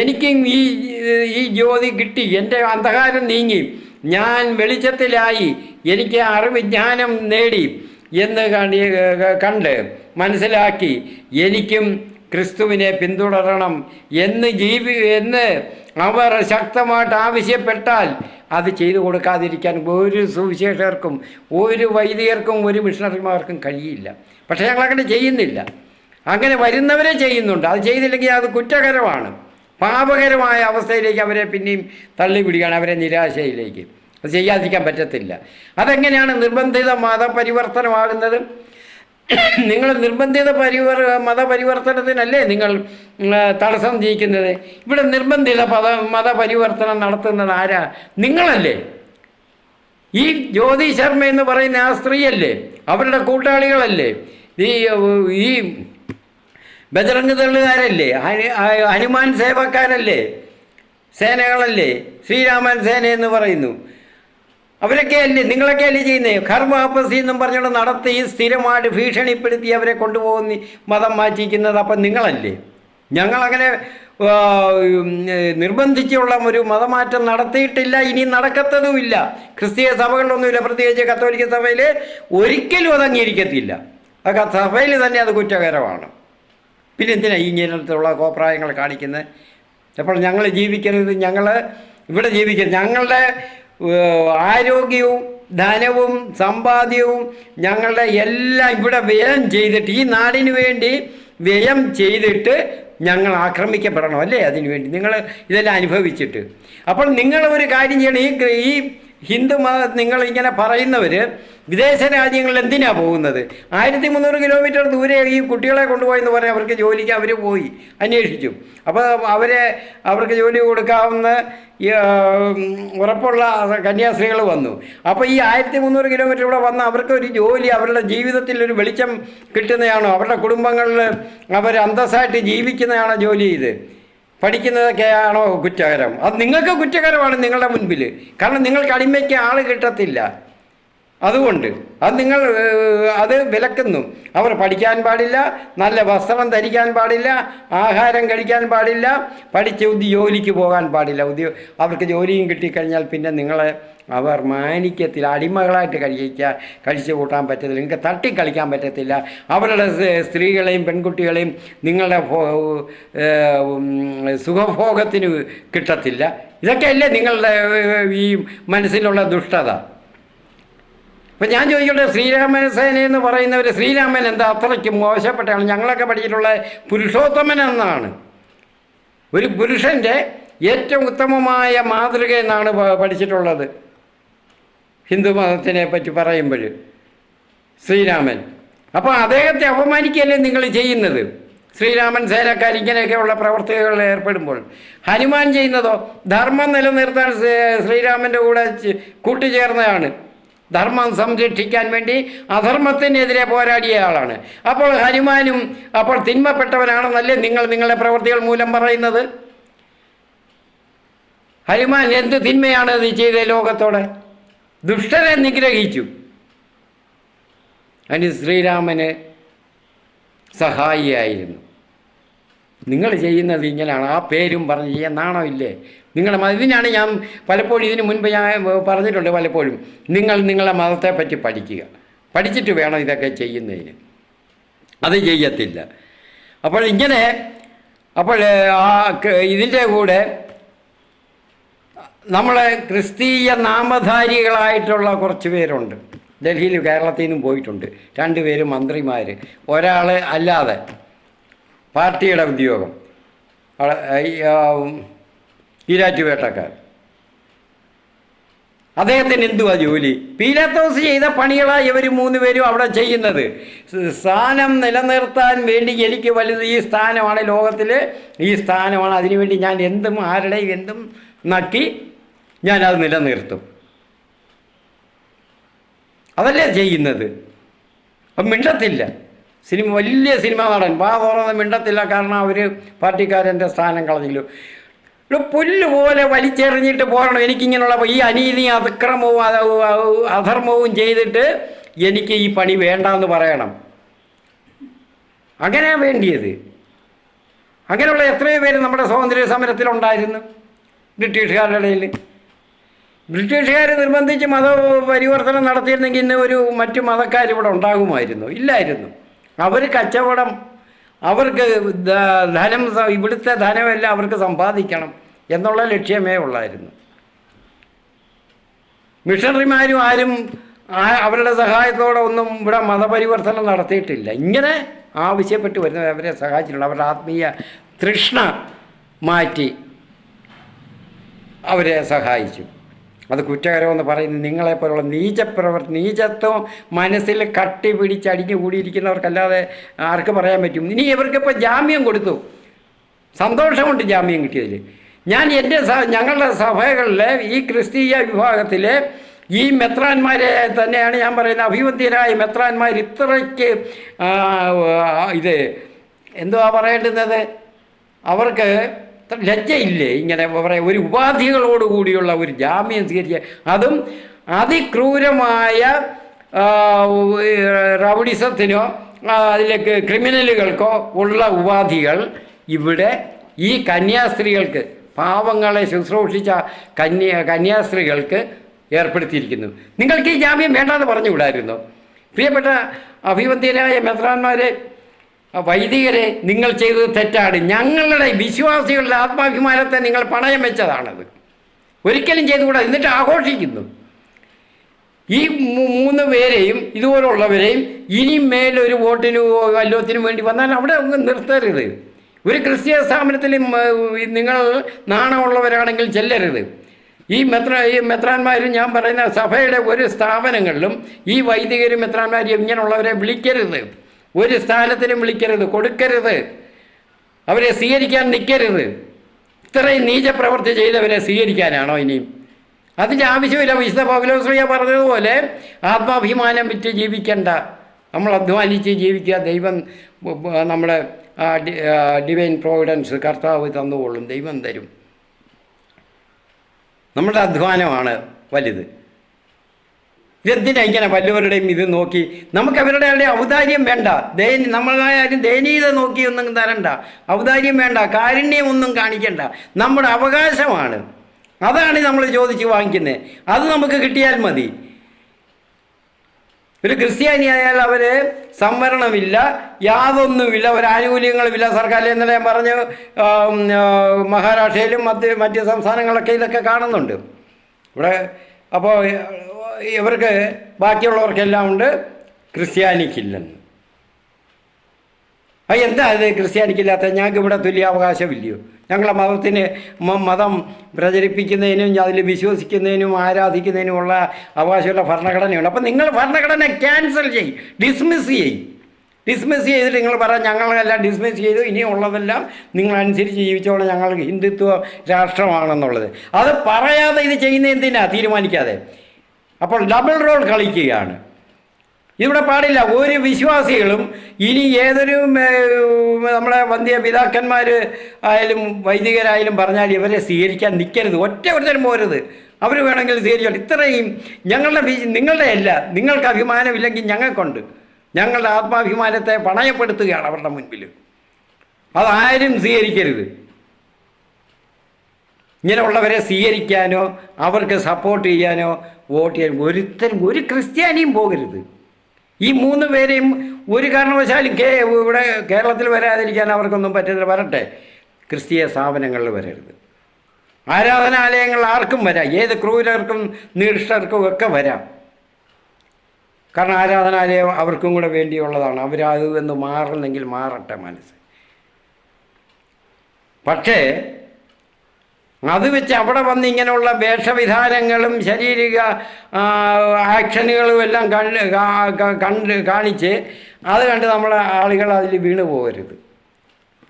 എനിക്കും ഈ ജ്യോതി കിട്ടി, എൻ്റെ അന്ധകാരം നീങ്ങി, ഞാൻ വെളിച്ചത്തിലായി, എനിക്ക് അറിവിജ്ഞാനം നേടി എന്ന് കണ്ട് മനസ്സിലാക്കി എനിക്കും ക്രിസ്തുവിനെ പിന്തുടരണം എന്ന് അവർ ശക്തമായിട്ട് ആവശ്യപ്പെട്ടാൽ അത് ചെയ്തു കൊടുക്കാതിരിക്കാൻ ഒരു സുവിശേഷകർക്കും ഒരു വൈദികർക്കും ഒരു മിഷണറിമാർക്കും കഴിയില്ല. പക്ഷേ ഞങ്ങളങ്ങനെ ചെയ്യുന്നില്ല. അങ്ങനെ വരുന്നവരെ ചെയ്യുന്നുണ്ട്. അത് ചെയ്തില്ലെങ്കിൽ അത് കുറ്റകരമാണ്, പാപകരമായ അവസ്ഥയിലേക്ക് അവരെ പിന്നെയും തള്ളിവിടുകയാണ്, അവരെ നിരാശയിലേക്ക്. അത് ചെയ്യാതിരിക്കാൻ പറ്റത്തില്ല. അതെങ്ങനെയാണ് നിർബന്ധിത മതപരിവർത്തനമാകുന്നത്? നിങ്ങൾ നിർബന്ധിത മതപരിവർത്തനത്തിനല്ലേ നിങ്ങൾ തടസ്സം ചെയ്യിക്കുന്നത്? ഇവിടെ നിർബന്ധിത മതപരിവർത്തനം നടത്തുന്നത് ആരാ? നിങ്ങളല്ലേ. ഈ ജ്യോതി ശർമ്മ എന്ന് പറയുന്ന ആ സ്ത്രീയല്ലേ, അവരുടെ കൂട്ടാളികളല്ലേ, ഈ ബജറംഗ് ദളുകാരല്ലേ, ഹനുമാൻ സേവക്കാരല്ലേ, സേനകളല്ലേ, ശ്രീരാമൻ സേന എന്ന് പറയുന്നു. അവരൊക്കെ അല്ലേ, നിങ്ങളൊക്കെ അല്ലേ ചെയ്യുന്നത്? ഖർവാപ്പസി എന്നും പറഞ്ഞുകൊണ്ട് നടത്തി സ്ഥിരമായിട്ട് ഭീഷണിപ്പെടുത്തി അവരെ കൊണ്ടുപോകുന്ന മതം മാറ്റിക്കുന്നത്. അപ്പം നിങ്ങളല്ലേ. ഞങ്ങളങ്ങനെ നിർബന്ധിച്ചുള്ള ഒരു മതമാറ്റം നടത്തിയിട്ടില്ല, ഇനി നടക്കത്തതുമില്ല. ക്രിസ്തീയ സഭകളിലൊന്നുമില്ല, പ്രത്യേകിച്ച് കത്തോലിക്ക സഭയിൽ ഒരിക്കലും അത് അംഗീകരിക്കത്തില്ല. അത് സഭയിൽ തന്നെ അത് കുറ്റകരമാണ്. പിന്നെ എന്തിനാണ് ഇങ്ങനത്തുള്ള കോപ്രായങ്ങൾ കാണിക്കുന്നത്? അപ്പോൾ ഞങ്ങൾ ജീവിക്കരുത്, ഞങ്ങൾ ഇവിടെ ജീവിക്കരുത്. ഞങ്ങളുടെ ആരോഗ്യവും ധനവും സമ്പാദ്യവും ഞങ്ങളുടെ എല്ലാം ഇവിടെ വ്യയം ചെയ്തിട്ട്, ഈ നാടിന് വേണ്ടി വ്യയം ചെയ്തിട്ട് ഞങ്ങൾ ആക്രമിക്കപ്പെടണം അല്ലേ? അതിനു വേണ്ടി നിങ്ങൾ ഇതെല്ലാം അനുഭവിച്ചിട്ട്. അപ്പോൾ നിങ്ങൾ ഒരു കാര്യം ചെയ്യണം. ഈ ഹിന്ദു നിങ്ങൾ ഇങ്ങനെ പറയുന്നവർ വിദേശ രാജ്യങ്ങളിൽ എന്തിനാണ് പോകുന്നത്? 1300 കിലോമീറ്റർ ദൂരെ ഈ കുട്ടികളെ കൊണ്ടുപോയെന്ന് പറയാം. അവർക്ക് ജോലിക്ക് അവർ പോയി അന്വേഷിച്ചു. അപ്പോൾ അവർക്ക് ജോലി കൊടുക്കാവുന്ന ഉറപ്പുള്ള കന്യാസ്ത്രീകൾ വന്നു. അപ്പോൾ ഈ 1300 കിലോമീറ്റർ ഇവിടെ വന്ന് അവർക്ക് ഒരു ജോലി, അവരുടെ ജീവിതത്തിൽ ഒരു വെളിച്ചം കിട്ടുന്നതാണോ? അവരുടെ കുടുംബങ്ങളിൽ അവർ അന്തസ്സായിട്ട് ജീവിക്കുന്നതാണോ ജോലി ചെയ്ത്? പഠിക്കുന്നതൊക്കെയാണോ കുറ്റകരം? അത് നിങ്ങൾക്ക് കുറ്റകരമാണ് നിങ്ങളുടെ മുൻപിൽ. കാരണം നിങ്ങൾക്ക് അടിമയ്ക്ക് ആൾ കിട്ടത്തില്ല. അതുകൊണ്ട് നിങ്ങൾ അത് വിലക്കുന്നു. അവർ പഠിക്കാൻ പാടില്ല, നല്ല വസ്ത്രം ധരിക്കാൻ പാടില്ല, ആഹാരം കഴിക്കാൻ പാടില്ല, പഠിച്ച് ജോലിക്ക് പോകാൻ പാടില്ല. അവർക്ക് ജോലിയും കിട്ടിക്കഴിഞ്ഞാൽ പിന്നെ നിങ്ങളെ അവർ മാനിക്കത്തില്ല. അടിമകളായിട്ട് കഴിച്ചു കൂട്ടാൻ പറ്റത്തില്ല, നിങ്ങൾക്ക് തട്ടിക്കളിക്കാൻ പറ്റത്തില്ല. അവരുടെ സ്ത്രീകളെയും പെൺകുട്ടികളെയും നിങ്ങളുടെ സുഖഭോഗത്തിന് കിട്ടത്തില്ല. ഇതൊക്കെയല്ലേ നിങ്ങളുടെ ഈ മനസ്സിലുള്ള ദുഷ്ടത. അപ്പം ഞാൻ ചോദിക്കട്ടെ, ശ്രീരാമൻ സേന എന്ന് പറയുന്നവർ, ശ്രീരാമൻ എന്താ അത്രയ്ക്ക് മോശപ്പെട്ടാണ്? ഞങ്ങളൊക്കെ പഠിച്ചിട്ടുള്ള പുരുഷോത്തമൻ എന്നാണ്. ഒരു പുരുഷൻ്റെ ഏറ്റവും ഉത്തമമായ മാതൃക എന്നാണ് പഠിച്ചിട്ടുള്ളത് ഹിന്ദു മതത്തിനെ പറ്റി പറയുമ്പോൾ ശ്രീരാമൻ. അപ്പോൾ അദ്ദേഹത്തെ അപമാനിക്കുകയല്ലേ നിങ്ങൾ ചെയ്യുന്നത്? ശ്രീരാമൻ സേനക്കാർ ഇങ്ങനെയൊക്കെയുള്ള പ്രവർത്തികളിൽ ഏർപ്പെടുമ്പോൾ. ഹനുമാൻ ചെയ്യുന്നതോ ധർമ്മം നിലനിർത്താൻ ശ്രീരാമൻ്റെ കൂടെ കൂട്ടുചേർന്നതാണ്. ധർമ്മം സംരക്ഷിക്കാൻ വേണ്ടി അധർമ്മത്തിനെതിരെ പോരാടിയ ആളാണ്. അപ്പോൾ ഹനുമാനും അപ്പോൾ തിന്മപ്പെട്ടവനാണെന്നല്ലേ നിങ്ങളുടെ പ്രവൃത്തികൾ മൂലം പറയുന്നത്? ഹനുമാൻ എന്ത് തിന്മയാണ് ഇത് ചെയ്ത ലോകത്തോടെ? ദുഷ്ടരെ നിഗ്രഹിച്ചു. അതിന് ശ്രീരാമന് സഹായിയായിരുന്നു. നിങ്ങൾ ചെയ്യുന്നത് ഇങ്ങനെയാണ്. ആ പേരും പറഞ്ഞ് ചെയ്യാൻ നാണമില്ലേ? ഇതിനാണ് ഞാൻ പലപ്പോഴും ഇതിന് മുൻപ് ഞാൻ പറഞ്ഞിട്ടുണ്ട് പലപ്പോഴും, നിങ്ങളുടെ മതത്തെപ്പറ്റി പഠിക്കുക, പഠിച്ചിട്ട് വേണം ഇതൊക്കെ ചെയ്യുന്നതിന്. അത് ചെയ്യത്തില്ല. അപ്പോൾ ഇതിൻ്റെ കൂടെ നമ്മളെ ക്രിസ്തീയ നാമധാരികളായിട്ടുള്ള കുറച്ച് പേരുണ്ട്. ഡൽഹിയിൽ കേരളത്തിൽ നിന്നും പോയിട്ടുണ്ട് 2 പേര് മന്ത്രിമാർ, ഒരാൾ അല്ലാതെ പാർട്ടിയുടെ ഉദ്യോഗം, ഈരാറ്റുപേട്ടക്കാർ. അദ്ദേഹത്തിന് എന്തുവാ ജോലി? പീലാത്തോസ് ചെയ്ത പണികളാണ് ഇവർ 3 പേരും അവിടെ ചെയ്യുന്നത്. സ്ഥാനം നിലനിർത്താൻ വേണ്ടി എനിക്ക് വലുത് ഈ സ്ഥാനമാണ്, ലോകത്തിൽ ഈ സ്ഥാനമാണ്, അതിനുവേണ്ടി ഞാൻ എന്തും ആരുടെയും എന്തും നക്കി ഞാനത് നിലനിർത്തും. അതല്ലേ ചെയ്യുന്നത്. അപ്പം മിണ്ടത്തില്ല. വലിയ സിനിമ നടൻ വാ തുറന്ന് മിണ്ടത്തില്ല. കാരണം അവർ പാർട്ടിക്കാരൻ്റെ സ്ഥാനം കളഞ്ഞില്ലോ. പുല്ല് പോലെ വലിച്ചെറിഞ്ഞിട്ട് പോകണം. എനിക്കിങ്ങനെയുള്ള ഈ അനീതി അതിക്രമവും അധർമ്മവും ചെയ്തിട്ട് എനിക്ക് ഈ പണി വേണ്ടെന്ന് പറയണം. അങ്ങനെയാണ് വേണ്ടിയത്. അങ്ങനെയുള്ള എത്രയോ പേര് നമ്മുടെ സ്വാതന്ത്ര്യ സമരത്തിലുണ്ടായിരുന്നു ബ്രിട്ടീഷുകാരുടെ ഇടയിൽ. ബ്രിട്ടീഷുകാർ നിർബന്ധിച്ച് മതപരിവർത്തനം നടത്തിയിരുന്നെങ്കിൽ ഇന്ന് മറ്റു മതക്കാരിവിടെ ഉണ്ടാകുമായിരുന്നു? ഇല്ലായിരുന്നു. അവർ കച്ചവടം, അവർക്ക് ധനം, ഇവിടുത്തെ ധനമെല്ലാം അവർക്ക് സമ്പാദിക്കണം എന്നുള്ള ലക്ഷ്യമേ ഉള്ളായിരുന്നു. മിഷണറിമാരും ആരും അവരുടെ സഹായത്തോടെ ഒന്നും ഇവിടെ മതപരിവർത്തനം നടത്തിയിട്ടില്ല. ഇങ്ങനെ ആവശ്യപ്പെട്ട് വരുന്നവർ അവരെ സഹായിച്ചിട്ടുണ്ട്. അവരുടെ ആത്മീയ തൃഷ്ണ മാറ്റി അവരെ സഹായിച്ചു. അത് കുറ്റകരമെന്ന് പറയുന്നത് നിങ്ങളെപ്പോലുള്ള നീചത്വം മനസ്സിൽ കട്ടി പിടിച്ചടിഞ്ഞു കൂടിയിരിക്കുന്നവർക്കല്ലാതെ ആർക്ക് പറയാൻ പറ്റും? ഇനി ഇവർക്കിപ്പോൾ ജാമ്യം കൊടുത്തു, സന്തോഷമുണ്ട് ജാമ്യം കിട്ടിയതിൽ. ഞാൻ ഞങ്ങളുടെ സഭകളിൽ ഈ ക്രിസ്തീയ വിഭാഗത്തിൽ ഈ മെത്രാന്മാരെ തന്നെയാണ് ഞാൻ പറയുന്നത്. അഭിവന്ദ്യരായ മെത്രാന്മാർ ഇത്രയ്ക്ക് ഇത് എന്തുവാ പറയേണ്ടുന്നത്, അവർക്ക് ലജ്ജയില്ലേ ഇങ്ങനെ പറയാം? ഒരു ഉപാധികളോടുകൂടിയുള്ള ഒരു ജാമ്യം സ്വീകരിക്കുക, അതും അതിക്രൂരമായ റൗഡിസത്തിനോ അതിലേക്ക് ക്രിമിനലുകൾക്കോ ഉള്ള ഉപാധികൾ ഇവിടെ ഈ കന്യാസ്ത്രീകൾക്ക്, പാവങ്ങളെ ശുശ്രൂഷിച്ച കന്യാസ്ത്രീകൾക്ക് ഏർപ്പെടുത്തിയിരിക്കുന്നു. നിങ്ങൾക്ക് ഈ ജാമ്യം വേണ്ടെന്ന് പറഞ്ഞുകൂടായിരുന്നോ? പ്രിയപ്പെട്ട അഭിവന്ദ്യരായ മെത്രാന്മാരെ, വൈദികരെ, നിങ്ങൾ ചെയ്തത് തെറ്റാണ്. ഞങ്ങളുടെ വിശ്വാസികളുടെ ആത്മാഭിമാനത്തെ നിങ്ങൾ പണയം വെച്ചതാണത്. ഒരിക്കലും ചെയ്തുകൂടാ. എന്നിട്ട് ആഘോഷിക്കുന്നു. ഈ 3 പേരെയും ഇതുപോലുള്ളവരെയും ഇനി മേലൊരു വോട്ടിനോ വല്ലത്തിനും വേണ്ടി വന്നാൽ അവിടെ ഒന്നും നിർത്തരുത്. ഒരു ക്രിസ്തീയ സ്ഥാപനത്തിൽ നിങ്ങൾ നാണമുള്ളവരാണെങ്കിൽ ചെല്ലരുത്. ഈ മെത്രാന്മാരും ഞാൻ പറയുന്ന സഭയുടെ ഒരു സ്ഥാപനങ്ങളിലും ഈ വൈദികരും മെത്രാന്മാരും ഇങ്ങനെയുള്ളവരെ വിളിക്കരുത്. ഒരു സ്ഥാനത്തിനും വിളിക്കരുത്, കൊടുക്കരുത്. അവരെ സ്വീകരിക്കാൻ നിൽക്കരുത്. ഇത്രയും നീചപ്രവൃത്തി ചെയ്തവരെ സ്വീകരിക്കാനാണോ ഇനിയും? അതിൻ്റെ ആവശ്യമില്ല. വിശുദ്ധ പൗലോസ്ലീഹ പറഞ്ഞതുപോലെ ആത്മാഭിമാനം വിറ്റ് ജീവിക്കണ്ട, നമ്മൾ അധ്വാനിച്ച് ജീവിക്കുക. ദൈവം നമ്മുടെ ഡിവൈൻ പ്രോവിഡൻസ് കർത്താവ് തന്നുകൊള്ളും, ദൈവം തരും. നമ്മുടെ അധ്വാനമാണ് വലുത്. ഇതെന്തിനാ ഇങ്ങനെ വല്ലവരുടെയും ഇത് നോക്കി? നമുക്ക് അവരുടെ ഔദാര്യം വേണ്ട, നമ്മളായാലും ദയനീയത നോക്കി ഒന്നും തരണ്ട, ഔദാര്യം വേണ്ട, കാരുണ്യം ഒന്നും കാണിക്കണ്ട. നമ്മുടെ അവകാശമാണ്, അതാണ് നമ്മൾ ചോദിച്ച് വാങ്ങിക്കുന്നത്. അത് നമുക്ക് കിട്ടിയാൽ മതി. ഒരു ക്രിസ്ത്യാനിയായാൽ അവർ സംവരണമില്ല, യാതൊന്നുമില്ല, ഒരു ആനുകൂല്യങ്ങളുമില്ല സർക്കാരിൽ. ഇന്നലെ ഞാൻ പറഞ്ഞു, മഹാരാഷ്ട്രയിലും മറ്റ് സംസ്ഥാനങ്ങളൊക്കെ ഇതൊക്കെ കാണുന്നുണ്ട്. ഇവിടെ അപ്പോൾ ഇവർക്ക് ബാക്കിയുള്ളവർക്കെല്ലാം ഉണ്ട്, ക്രിസ്ത്യാനിക്കില്ലെന്ന്. എന്താ അത് ക്രിസ്ത്യാനിക്കില്ലാത്ത? ഞങ്ങൾക്ക് ഇവിടെ തുല്യാവകാശമില്ലയോ? ഞങ്ങളെ മതം പ്രചരിപ്പിക്കുന്നതിനും അതിൽ വിശ്വസിക്കുന്നതിനും ആരാധിക്കുന്നതിനുമുള്ള അവകാശമുള്ള ഭരണഘടനയുണ്ട്. അപ്പം നിങ്ങൾ ഭരണഘടന ക്യാൻസൽ ചെയ്യും, ഡിസ്മിസ് ചെയ്തിട്ട് നിങ്ങൾ പറയാം ഞങ്ങളെല്ലാം ഡിസ്മിസ് ചെയ്തു, ഇനിയുള്ളതെല്ലാം നിങ്ങളനുസരിച്ച് ജീവിച്ചോളാം, ഞങ്ങൾ ഹിന്ദുത്വ രാഷ്ട്രമാണെന്നുള്ളത്. അത് പറയാതെ ഇത് ചെയ്യുന്ന എന്തിനാ തീരുമാനിക്കാതെ? അപ്പോൾ ഡബിൾ റോൾ കളിക്കുകയാണ്. ഇവിടെ പാടില്ല. ഒരു വിശ്വാസികളും ഇനി ഏതൊരു നമ്മളെ വന്ധ്യ പിതാക്കന്മാർ ആയാലും വൈദികരായാലും പറഞ്ഞാൽ ഇവരെ സ്വീകരിക്കാൻ നിൽക്കരുത്. ഒരുത്തരും പോരുത്. അവർ വേണമെങ്കിൽ സ്വീകരിച്ചോട്ടെ. ഇത്രയും നിങ്ങളുടെ അല്ല, നിങ്ങൾക്ക് അഭിമാനമില്ലെങ്കിൽ ഞങ്ങൾക്കുണ്ട്. ഞങ്ങളുടെ ആത്മാഭിമാനത്തെ പണയപ്പെടുത്തുകയാണ് അവരുടെ മുൻപിൽ. അതാരും സ്വീകരിക്കരുത്. ഇങ്ങനെയുള്ളവരെ സ്വീകരിക്കാനോ അവർക്ക് സപ്പോർട്ട് ചെയ്യാനോ വോട്ട് ചെയ്യാൻ ഒരു ക്രിസ്ത്യാനിയും പോകരുത്. ഈ 3 പേരെയും ഒരു കാരണവശാലും ഇവിടെ കേരളത്തിൽ വരാതിരിക്കാൻ അവർക്കൊന്നും പറ്റുന്നില്ല. വരട്ടെ, ക്രിസ്തീയ സ്ഥാപനങ്ങളിൽ വരരുത്. ആരാധനാലയങ്ങൾ ആർക്കും വരാം, ഏത് ക്രൂരർക്കും നിഷ്ഠർക്കും ഒക്കെ വരാം. കാരണം ആരാധനാലയം അവർക്കും കൂടെ വേണ്ടിയുള്ളതാണ്. അവരത് എന്ന് മാറുന്നെങ്കിൽ മാറട്ടെ മനസ്സ്. പക്ഷേ അത് വെച്ച് അവിടെ വന്ന് ഇങ്ങനെയുള്ള വേഷവിധാനങ്ങളും ശാരീരിക ആക്ഷനുകളും എല്ലാം കാണിച്ച് അത് കണ്ട് നമ്മളെ ആളുകൾ അതിൽ വീണു പോകരുത്.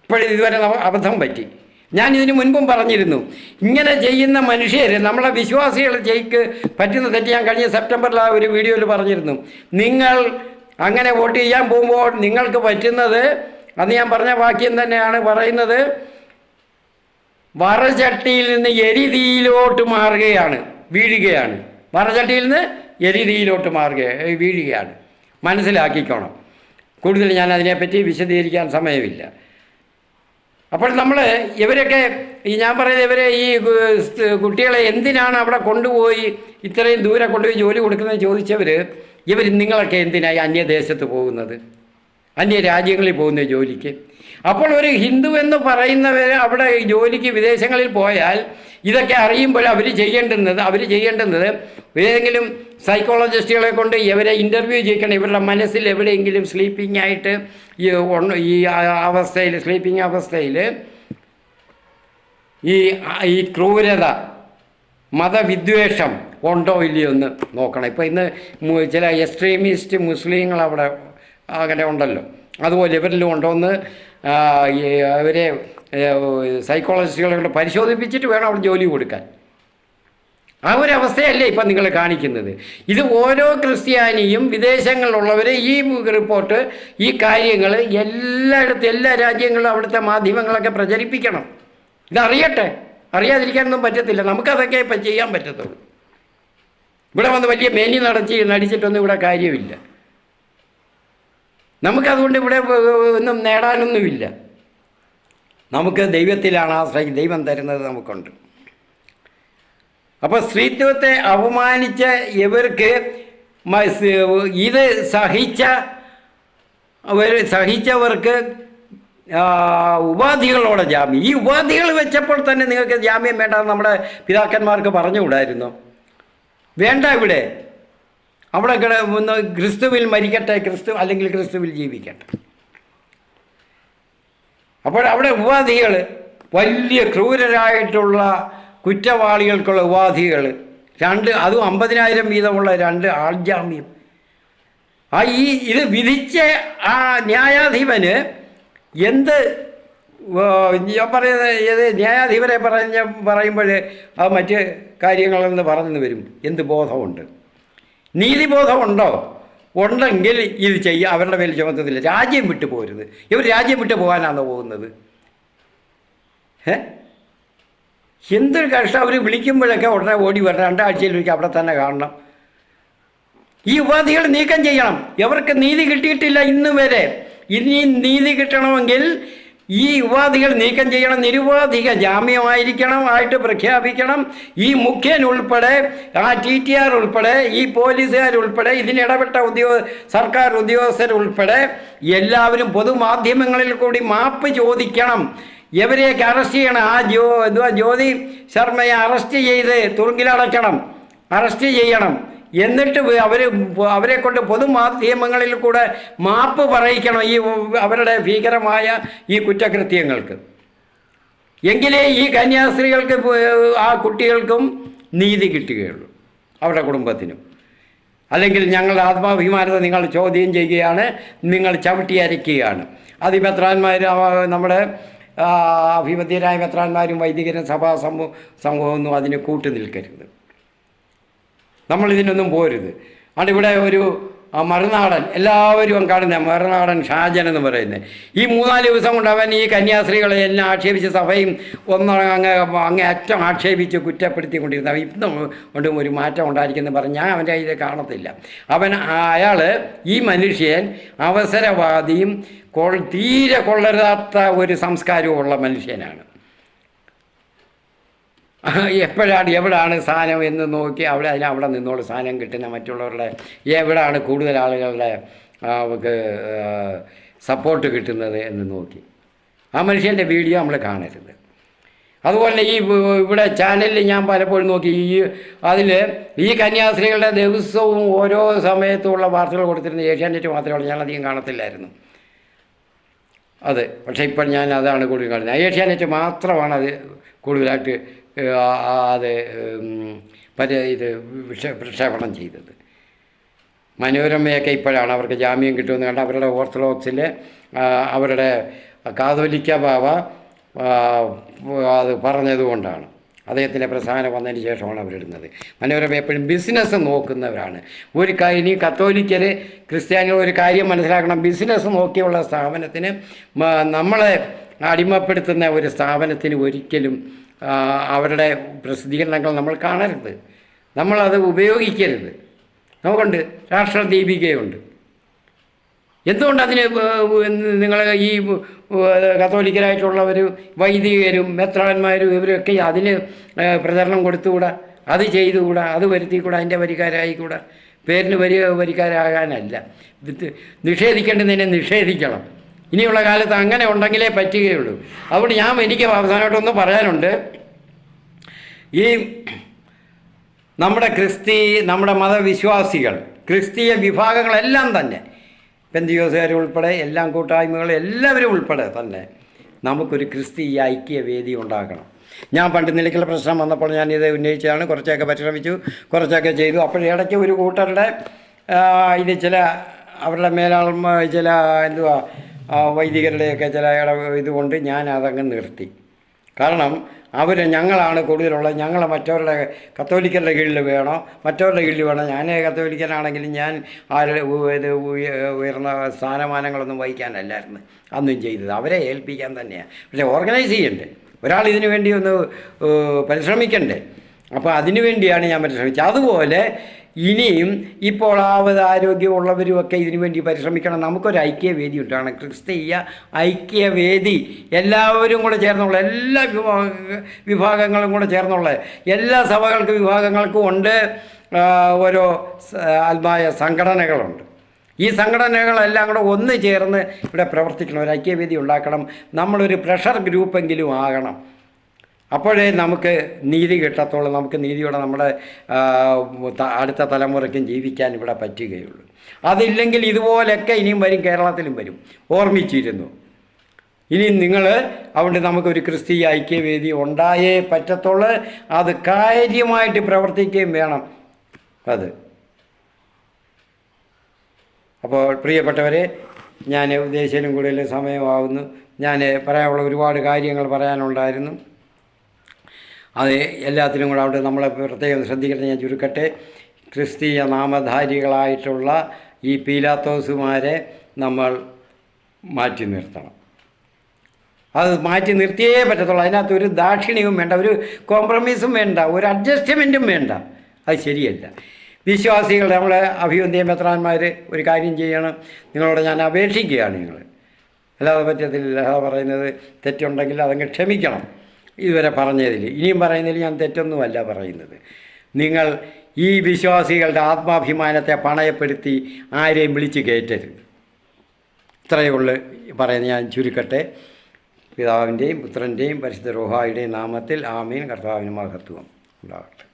ഇപ്പോഴും ഇതുവരെ അബദ്ധം പറ്റി. ഞാനിതിന് മുൻപും പറഞ്ഞിരുന്നു, ഇങ്ങനെ ചെയ്യുന്ന മനുഷ്യർ നമ്മളെ വിശ്വാസികൾ പറ്റുന്ന തെറ്റ് ഞാൻ കഴിഞ്ഞ സെപ്റ്റംബറിൽ ആ ഒരു വീഡിയോയിൽ പറഞ്ഞിരുന്നു. നിങ്ങൾ അങ്ങനെ വോട്ട് ചെയ്യാൻ പോകുമ്പോൾ നിങ്ങൾക്ക് പറ്റുന്നത്, അന്ന് ഞാൻ പറഞ്ഞ വാക്യം തന്നെയാണ് പറയുന്നത്, വറചട്ടിയിൽ നിന്ന് എരിതീയിലോട്ട് വീഴുകയാണ്. വറചട്ടിയിൽ നിന്ന് എരിതീയിലോട്ട് വീഴുകയാണ്. മനസ്സിലാക്കിക്കോണം. കൂടുതൽ ഞാൻ അതിനെപ്പറ്റി വിശദീകരിക്കാൻ സമയമില്ല. അപ്പോൾ നമ്മൾ ഇവരൊക്കെ ഞാൻ പറയുന്നത്, ഇവരെ ഈ കുട്ടികളെ എന്തിനാണ് അവിടെ കൊണ്ടുപോയി ഇത്രയും ദൂരെ കൊണ്ടുപോയി ജോലി കൊടുക്കുന്നത് ചോദിച്ചവർ, നിങ്ങളൊക്കെ എന്തിനായി അന്യദേശത്ത് പോകുന്നത്, അന്യ രാജ്യങ്ങളിൽ പോകുന്ന ജോലിക്ക്? അപ്പോൾ ഒരു ഹിന്ദു എന്ന് പറയുന്നവർ അവിടെ ജോലിക്ക് വിദേശങ്ങളിൽ പോയാൽ ഇതൊക്കെ അറിയുമ്പോൾ അവർ ചെയ്യേണ്ടുന്നത് ഏതെങ്കിലും സൈക്കോളജിസ്റ്റുകളെ കൊണ്ട് ഇവരെ ഇൻ്റർവ്യൂ ചെയ്യിക്കണം. ഇവരുടെ മനസ്സിൽ എവിടെയെങ്കിലും സ്ലീപ്പിംഗ് ആയിട്ട് സ്ലീപ്പിംഗ് അവസ്ഥയിൽ ഈ ക്രൂരത, മതവിദ്വേഷം ഉണ്ടോ ഇല്ലയോ എന്ന് നോക്കണം. ഇപ്പോൾ ഇന്ന് ചില എക്സ്ട്രീമിസ്റ്റ് മുസ്ലിങ്ങൾ അവിടെ അങ്ങനെ ഉണ്ടല്ലോ, അതുപോലെ ഇവരിലും ഉണ്ടോയെന്ന് അവരെ സൈക്കോളജിസ്റ്റുകളെ കൊണ്ട് പരിശോധിപ്പിച്ചിട്ട് വേണം അവിടെ ജോലി കൊടുക്കാൻ. ആ ഒരു അവസ്ഥയല്ലേ ഇപ്പം നിങ്ങൾ കാണിക്കുന്നത്. ഇത് ഓരോ ക്രിസ്ത്യാനിയും വിദേശങ്ങളിലുള്ളവർ ഈ റിപ്പോർട്ട്, ഈ കാര്യങ്ങൾ എല്ലായിടത്തും, എല്ലാ രാജ്യങ്ങളിലും അവിടുത്തെ മാധ്യമങ്ങളൊക്കെ പ്രചരിപ്പിക്കണം. ഇതറിയട്ടെ. അറിയാതിരിക്കാനൊന്നും പറ്റത്തില്ല. നമുക്കതൊക്കെ ഇപ്പം ചെയ്യാൻ പറ്റത്തുള്ളൂ. ഇവിടെ വന്ന് വലിയ മേനി നടിച്ചിട്ടൊന്നും ഇവിടെ കാര്യമില്ല. നമുക്കതുകൊണ്ട് ഇവിടെ ഒന്നും നേടാനൊന്നുമില്ല. നമുക്ക് ദൈവത്തിലാണ് ആശ്രയം. ദൈവം തരുന്നത് നമുക്കുണ്ട്. അപ്പോൾ സ്ത്രീത്വത്തെ അവമാനിച്ച ഇവർക്ക് ഇത് സഹിച്ചവർക്ക് ഉപാധികളോടെ ജാമ്യം. ഈ ഉപാധികൾ വെച്ചപ്പോൾ തന്നെ നിങ്ങൾക്ക് ജാമ്യം വേണ്ടെന്ന് നമ്മുടെ പിതാക്കന്മാർക്ക് പറഞ്ഞുകൂടായിരുന്നു? വേണ്ട. അവിടെ ക്രിസ്തുവിൽ മരിക്കട്ടെ, അല്ലെങ്കിൽ ക്രിസ്തുവിൽ ജീവിക്കട്ടെ. അപ്പോൾ അവിടെ ഉപാധികൾ, വലിയ ക്രൂരരായിട്ടുള്ള കുറ്റവാളികൾക്കുള്ള ഉപാധികൾ, അതും 50,000 വീതമുള്ള 2 ആൾജാമ്യം. ഇത് വിധിച്ച ആ ന്യായാധിപന് എന്ത്, ഞാൻ പറയുന്നത് ന്യായാധിപരെ പറയുമ്പോൾ അത് മറ്റ് കാര്യങ്ങളെന്ന് പറഞ്ഞു വരും. എന്ത് ബോധമുണ്ട്? നീതിബോധമുണ്ടോ? ഉണ്ടെങ്കിൽ ഇത് അവരുടെ മേൽ ചുമത്തത്തില്ല. രാജ്യം വിട്ടു പോരുത്. ഇവർ രാജ്യം വിട്ടു പോകാനാണോ പോകുന്നത്? എന്തൊരു കഷ്ടം. അവർ വിളിക്കുമ്പോഴൊക്കെ ഉടനെ ഓടി വരണം. 2 ആഴ്ചയിലേക്ക് അവിടെ തന്നെ കാണണം. ഈ ഉപാധികൾ നീക്കം ചെയ്യണം. ഇവർക്ക് നീതി കിട്ടിയിട്ടില്ല ഇന്ന് വരെ. ഇനി നീതി കിട്ടണമെങ്കിൽ ഈ ഉപാധികൾ നീക്കം ചെയ്യണം. നിരുപാധിക ജാമ്യമായിരിക്കണം ആയിട്ട് പ്രഖ്യാപിക്കണം. ഈ മുഖ്യൻ ഉൾപ്പെടെ, TTR ഉൾപ്പെടെ, ഈ പോലീസുകാരുൾപ്പെടെ, ഇതിനിടപെട്ട സർക്കാർ ഉദ്യോഗസ്ഥരുൾപ്പെടെ എല്ലാവരും പൊതുമാധ്യമങ്ങളിൽ കൂടി മാപ്പ് ചോദിക്കണം. ഇവരെയൊക്കെ അറസ്റ്റ് ചെയ്യണം. ജ്യോതി ശർമ്മയെ അറസ്റ്റ് ചെയ്ത് തുറുങ്കിലടയ്ക്കണം, അറസ്റ്റ് ചെയ്യണം. എന്നിട്ട് അവരെ കൊണ്ട് പൊതുമാധ്യമങ്ങളിൽ കൂടെ മാപ്പ് പറയിക്കണം അവരുടെ ഭീകരമായ ഈ കുറ്റകൃത്യങ്ങൾക്ക്. എങ്കിലേ ഈ കന്യാസ്ത്രീകൾക്ക്, ആ കുട്ടികൾക്കും നീതി കിട്ടുകയുള്ളൂ, അവരുടെ കുടുംബത്തിനും. അല്ലെങ്കിൽ ഞങ്ങളുടെ ആത്മാഭിമാനത്തെ നിങ്ങൾ ചോദ്യം ചെയ്യുകയാണ്, നിങ്ങൾ ചവിട്ടി അരയ്ക്കുകയാണ്. അത് ഈ മെത്രാന്മാർ, നമ്മുടെ അഭിമത്യരായ മെത്രാന്മാരും വൈദികരും സമൂഹമൊന്നും അതിന് കൂട്ടു നിൽക്കരുത്. നമ്മളിതിനൊന്നും പോരുത്. ഇവിടെ ഒരു മറുനാടൻ, എല്ലാവരും കാണുന്ന മറുനാടൻ ഷാജൻ എന്ന് പറയുന്നത്, ഈ 3-4 ദിവസം കൊണ്ട് അവൻ ഈ കന്യാസ്ത്രീകളെ എല്ലാം ആക്ഷേപിച്ച് സഭയും അങ്ങേ അറ്റം ആക്ഷേപിച്ച് കുറ്റപ്പെടുത്തിക്കൊണ്ടിരുന്ന ഇപ്പം കൊണ്ടും ഒരു മാറ്റം ഉണ്ടായിരിക്കുമെന്ന് പറഞ്ഞ് ഞാൻ അവൻ്റെ കയ്യിൽ കാണത്തില്ല. അയാൾ, ഈ മനുഷ്യൻ അവസരവാദിയും തീരെ കൊള്ളരുതാത്ത ഒരു സംസ്കാരവുമുള്ള മനുഷ്യനാണ്. എവിടാണ് സ്ഥാനം എന്ന് നോക്കി അവിടെ നിന്നോട് സ്ഥാനം കിട്ടുന്ന മറ്റുള്ളവരുടെ എവിടാണ് കൂടുതൽ ആളുകളുടെ സപ്പോർട്ട് കിട്ടുന്നത് എന്ന് നോക്കി ആ മനുഷ്യൻ്റെ വീഡിയോ നമ്മൾ കാണരുത്. അതുപോലെ ഇവിടെ ചാനലിൽ ഞാൻ പലപ്പോഴും നോക്കി, ഈ കന്യാസ്ത്രീകളുടെ ദിവസവും ഓരോ സമയത്തുമുള്ള വാർത്തകൾ കൊടുത്തിരുന്ന ഏഷ്യാനെറ്റ് മാത്രമേ ഉള്ളൂ. ഞാനധികം കാണത്തില്ലായിരുന്നു പക്ഷേ ഇപ്പോൾ ഞാൻ അതാണ് കൂടുതൽ കാണുന്നത്. ഏഷ്യാനെറ്റ് മാത്രമാണ് അത് കൂടുതലായിട്ട് അത് ഇത് പ്രക്ഷേപണം ചെയ്തത്. മനോരമയൊക്കെ ഇപ്പോഴാണ് അവർക്ക് ജാമ്യം കിട്ടുമെന്ന് കണ്ട് അവരുടെ ഓർത്തഡോക്സിൽ അവരുടെ കാതോലിക്ക ബാവ അത് പറഞ്ഞതുകൊണ്ടാണ്, അദ്ദേഹത്തിൻ്റെ പ്രസ്ഥാനം വന്നതിന് ശേഷമാണ് അവരിടുന്നത്. മനോരമ എപ്പോഴും ബിസിനസ് നോക്കുന്നവരാണ്. ഒരു ഇനി കത്തോലിക്കർ ക്രിസ്ത്യാനികൾ ഒരു കാര്യം മനസ്സിലാക്കണം, ബിസിനസ് നോക്കിയുള്ള സ്ഥാപനത്തിന്, നമ്മളെ അടിമപ്പെടുത്തുന്ന ഒരു സ്ഥാപനത്തിന് ഒരിക്കലും അവരുടെ പ്രസിദ്ധീകരണങ്ങൾ നമ്മൾ കാണരുത്, നമ്മളത് ഉപയോഗിക്കരുത്. നമുക്കുണ്ട് രാഷ്ട്രദീപികയുണ്ട്. എന്തുകൊണ്ട് അതിന് നിങ്ങൾ ഈ കത്തോലിക്കരായിട്ടുള്ളവർ വൈദികരും മെത്രാന്മാരും ഇവരൊക്കെ അതിന് പ്രചരണം കൊടുത്തുകൂടാ? അത് ചെയ്തുകൂടാ? അത് വരുത്തിക്കൂടാ? അതിൻ്റെ വരിക്കാരായിക്കൂടാ? പേരിന് വരിക്കാരാകാനല്ല, നിഷേധിക്കേണ്ടതിനെ നിഷേധിക്കണം. ഇനിയുള്ള കാലത്ത് അങ്ങനെ ഉണ്ടെങ്കിലേ പറ്റുകയുള്ളൂ. അതുകൊണ്ട് എനിക്ക് അവസാനമായിട്ടൊന്ന് പറയാനുണ്ട്. ഈ നമ്മുടെ മതവിശ്വാസികൾ, ക്രിസ്തീയ വിഭാഗങ്ങളെല്ലാം തന്നെ, പെന്തക്കോസ്തുകാർ ഉൾപ്പെടെ, എല്ലാം കൂട്ടായ്മകൾ എല്ലാവരും ഉൾപ്പെടെ തന്നെ നമുക്കൊരു ക്രിസ്തീയ ഐക്യവേദി ഉണ്ടാക്കണം. ഞാൻ പണ്ട് നിലയ്ക്കൽ പ്രശ്നം വന്നപ്പോൾ ഞാനിത് ഉന്നയിച്ചതാണ്. കുറച്ചൊക്കെ പരിശ്രമിച്ചു, കുറച്ചൊക്കെ ചെയ്തു. അപ്പോഴിടയ്ക്ക് ഒരു കൂട്ടരുടെ ഇത് ചില അവരുടെ ചില വൈദികരുടെയൊക്കെ ചില ഇതുകൊണ്ട് ഞാൻ അതങ്ങ് നിർത്തി. കാരണം ഞങ്ങളാണ് കൂടുതലുള്ളത്, ഞങ്ങൾ മറ്റവരുടെ കത്തോലിക്കരുടെ കീഴിൽ വേണോ, മറ്റവരുടെ കീഴിൽ വേണോ? ഞാൻ കത്തോലിക്കനാണെങ്കിലും ഞാൻ ഉയർന്ന സ്ഥാനമാനങ്ങളൊന്നും വഹിക്കാനല്ലായിരുന്നു അന്നും ചെയ്തത്, അവരെ ഏൽപ്പിക്കാൻ തന്നെയാണ്. പക്ഷേ ഓർഗനൈസ് ചെയ്യണ്ടേ, ഒരാൾ ഇതിനു വേണ്ടി ഒന്ന് പരിശ്രമിക്കണ്ടേ? അപ്പോൾ അതിനു വേണ്ടിയാണ് ഞാൻ പരിശ്രമിച്ചത്. അതുപോലെ ഇനിയും ഇപ്പോൾ ആരോഗ്യമുള്ളവരുമൊക്കെ ഇതിനു വേണ്ടി പരിശ്രമിക്കണം. നമുക്കൊരു ഐക്യവേദി ഉണ്ടാകണം, ക്രിസ്തീയ ഐക്യവേദി. എല്ലാവരും കൂടെ ചേർന്നുള്ള, എല്ലാ വിഭാഗങ്ങളും കൂടെ ചേർന്നുള്ള, എല്ലാ സഭകൾക്കും വിഭാഗങ്ങൾക്കും ഉണ്ട് ഓരോ ആത്മായ സംഘടനകളുണ്ട്. ഈ സംഘടനകളെല്ലാം കൂടെ ഒന്ന് ചേർന്ന് ഇവിടെ പ്രവർത്തിക്കണം, ഒരു ഐക്യവേദി ഉണ്ടാക്കണം. നമ്മളൊരു പ്രഷർ ഗ്രൂപ്പെങ്കിലും ആകണം. അപ്പോഴേ നമുക്ക് നീതി കിട്ടത്തുള്ളൂ, നമുക്ക് നീതിയോടെ നമ്മുടെ അടുത്ത തലമുറയ്ക്കും ജീവിക്കാൻ ഇവിടെ പറ്റുകയുള്ളൂ. അതില്ലെങ്കിൽ ഇതുപോലെയൊക്കെ ഇനിയും വരും, കേരളത്തിലും വരും. ഓർമ്മിച്ചിരുന്നു. ഇനി അതുകൊണ്ട് നമുക്കൊരു ക്രിസ്തീയ ഐക്യവേദി ഉണ്ടായേ പറ്റത്തുള്ളൂ. അത് കാര്യമായിട്ട് പ്രവർത്തിക്കുകയും വേണം. അപ്പോൾ പ്രിയപ്പെട്ടവരെ, ഞാൻ ഉദ്ദേശിച്ചാലും കൂടുതൽ സമയമാകുന്നു. ഞാൻ പറയാനുള്ള ഒരുപാട് കാര്യങ്ങൾ പറയാനുണ്ടായിരുന്നു. അത് എല്ലാത്തിനും കൂടെ അവിടെ നമ്മളെ പ്രത്യേകം ശ്രദ്ധിക്കട്ടെ. ഞാൻ ചുരുക്കട്ടെ. ക്രിസ്തീയ നാമധാരികളായിട്ടുള്ള ഈ പീലാത്തോസുമാരെ നമ്മൾ മാറ്റി നിർത്തണം. അത് മാറ്റി നിർത്തിയേ പറ്റത്തുള്ളൂ. അതിനകത്ത് ഒരു ദാക്ഷിണ്യവും വേണ്ട, ഒരു കോംപ്രമൈസും വേണ്ട, ഒരു അഡ്ജസ്റ്റ്മെൻറ്റും വേണ്ട. അത് ശരിയല്ല. വിശ്വാസികൾ, നമ്മളെ അഭിവന്ധ്യ മെത്രാന്മാർ ഒരു കാര്യം ചെയ്യണം. നിങ്ങളോട് ഞാൻ അപേക്ഷിക്കുകയാണ്. അല്ലാതെ പറ്റത്തില്ല. പറയുന്നത് തെറ്റുണ്ടെങ്കിൽ അതങ്ങ് ക്ഷമിക്കണം. ഇതുവരെ പറഞ്ഞതിൽ, ഇനിയും പറയുന്നതിൽ ഞാൻ തെറ്റൊന്നുമല്ല പറയുന്നത്. നിങ്ങൾ ഈ വിശ്വാസികളുടെ ആത്മാഭിമാനത്തെ പണയപ്പെടുത്തി ആരെയും വിളിച്ച് കയറ്റരുത്. ഇത്രയേ ഉള്ളൂ പറയുന്നത്. ഞാൻ ചുരുക്കട്ടെ. പിതാവിൻ്റെയും പുത്രൻ്റെയും പരിശുദ്ധ റൂഹായുടെയും നാമത്തിൽ ആമീൻ. കർത്താവിന് മഹത്വം ഉണ്ടാകട്ടെ.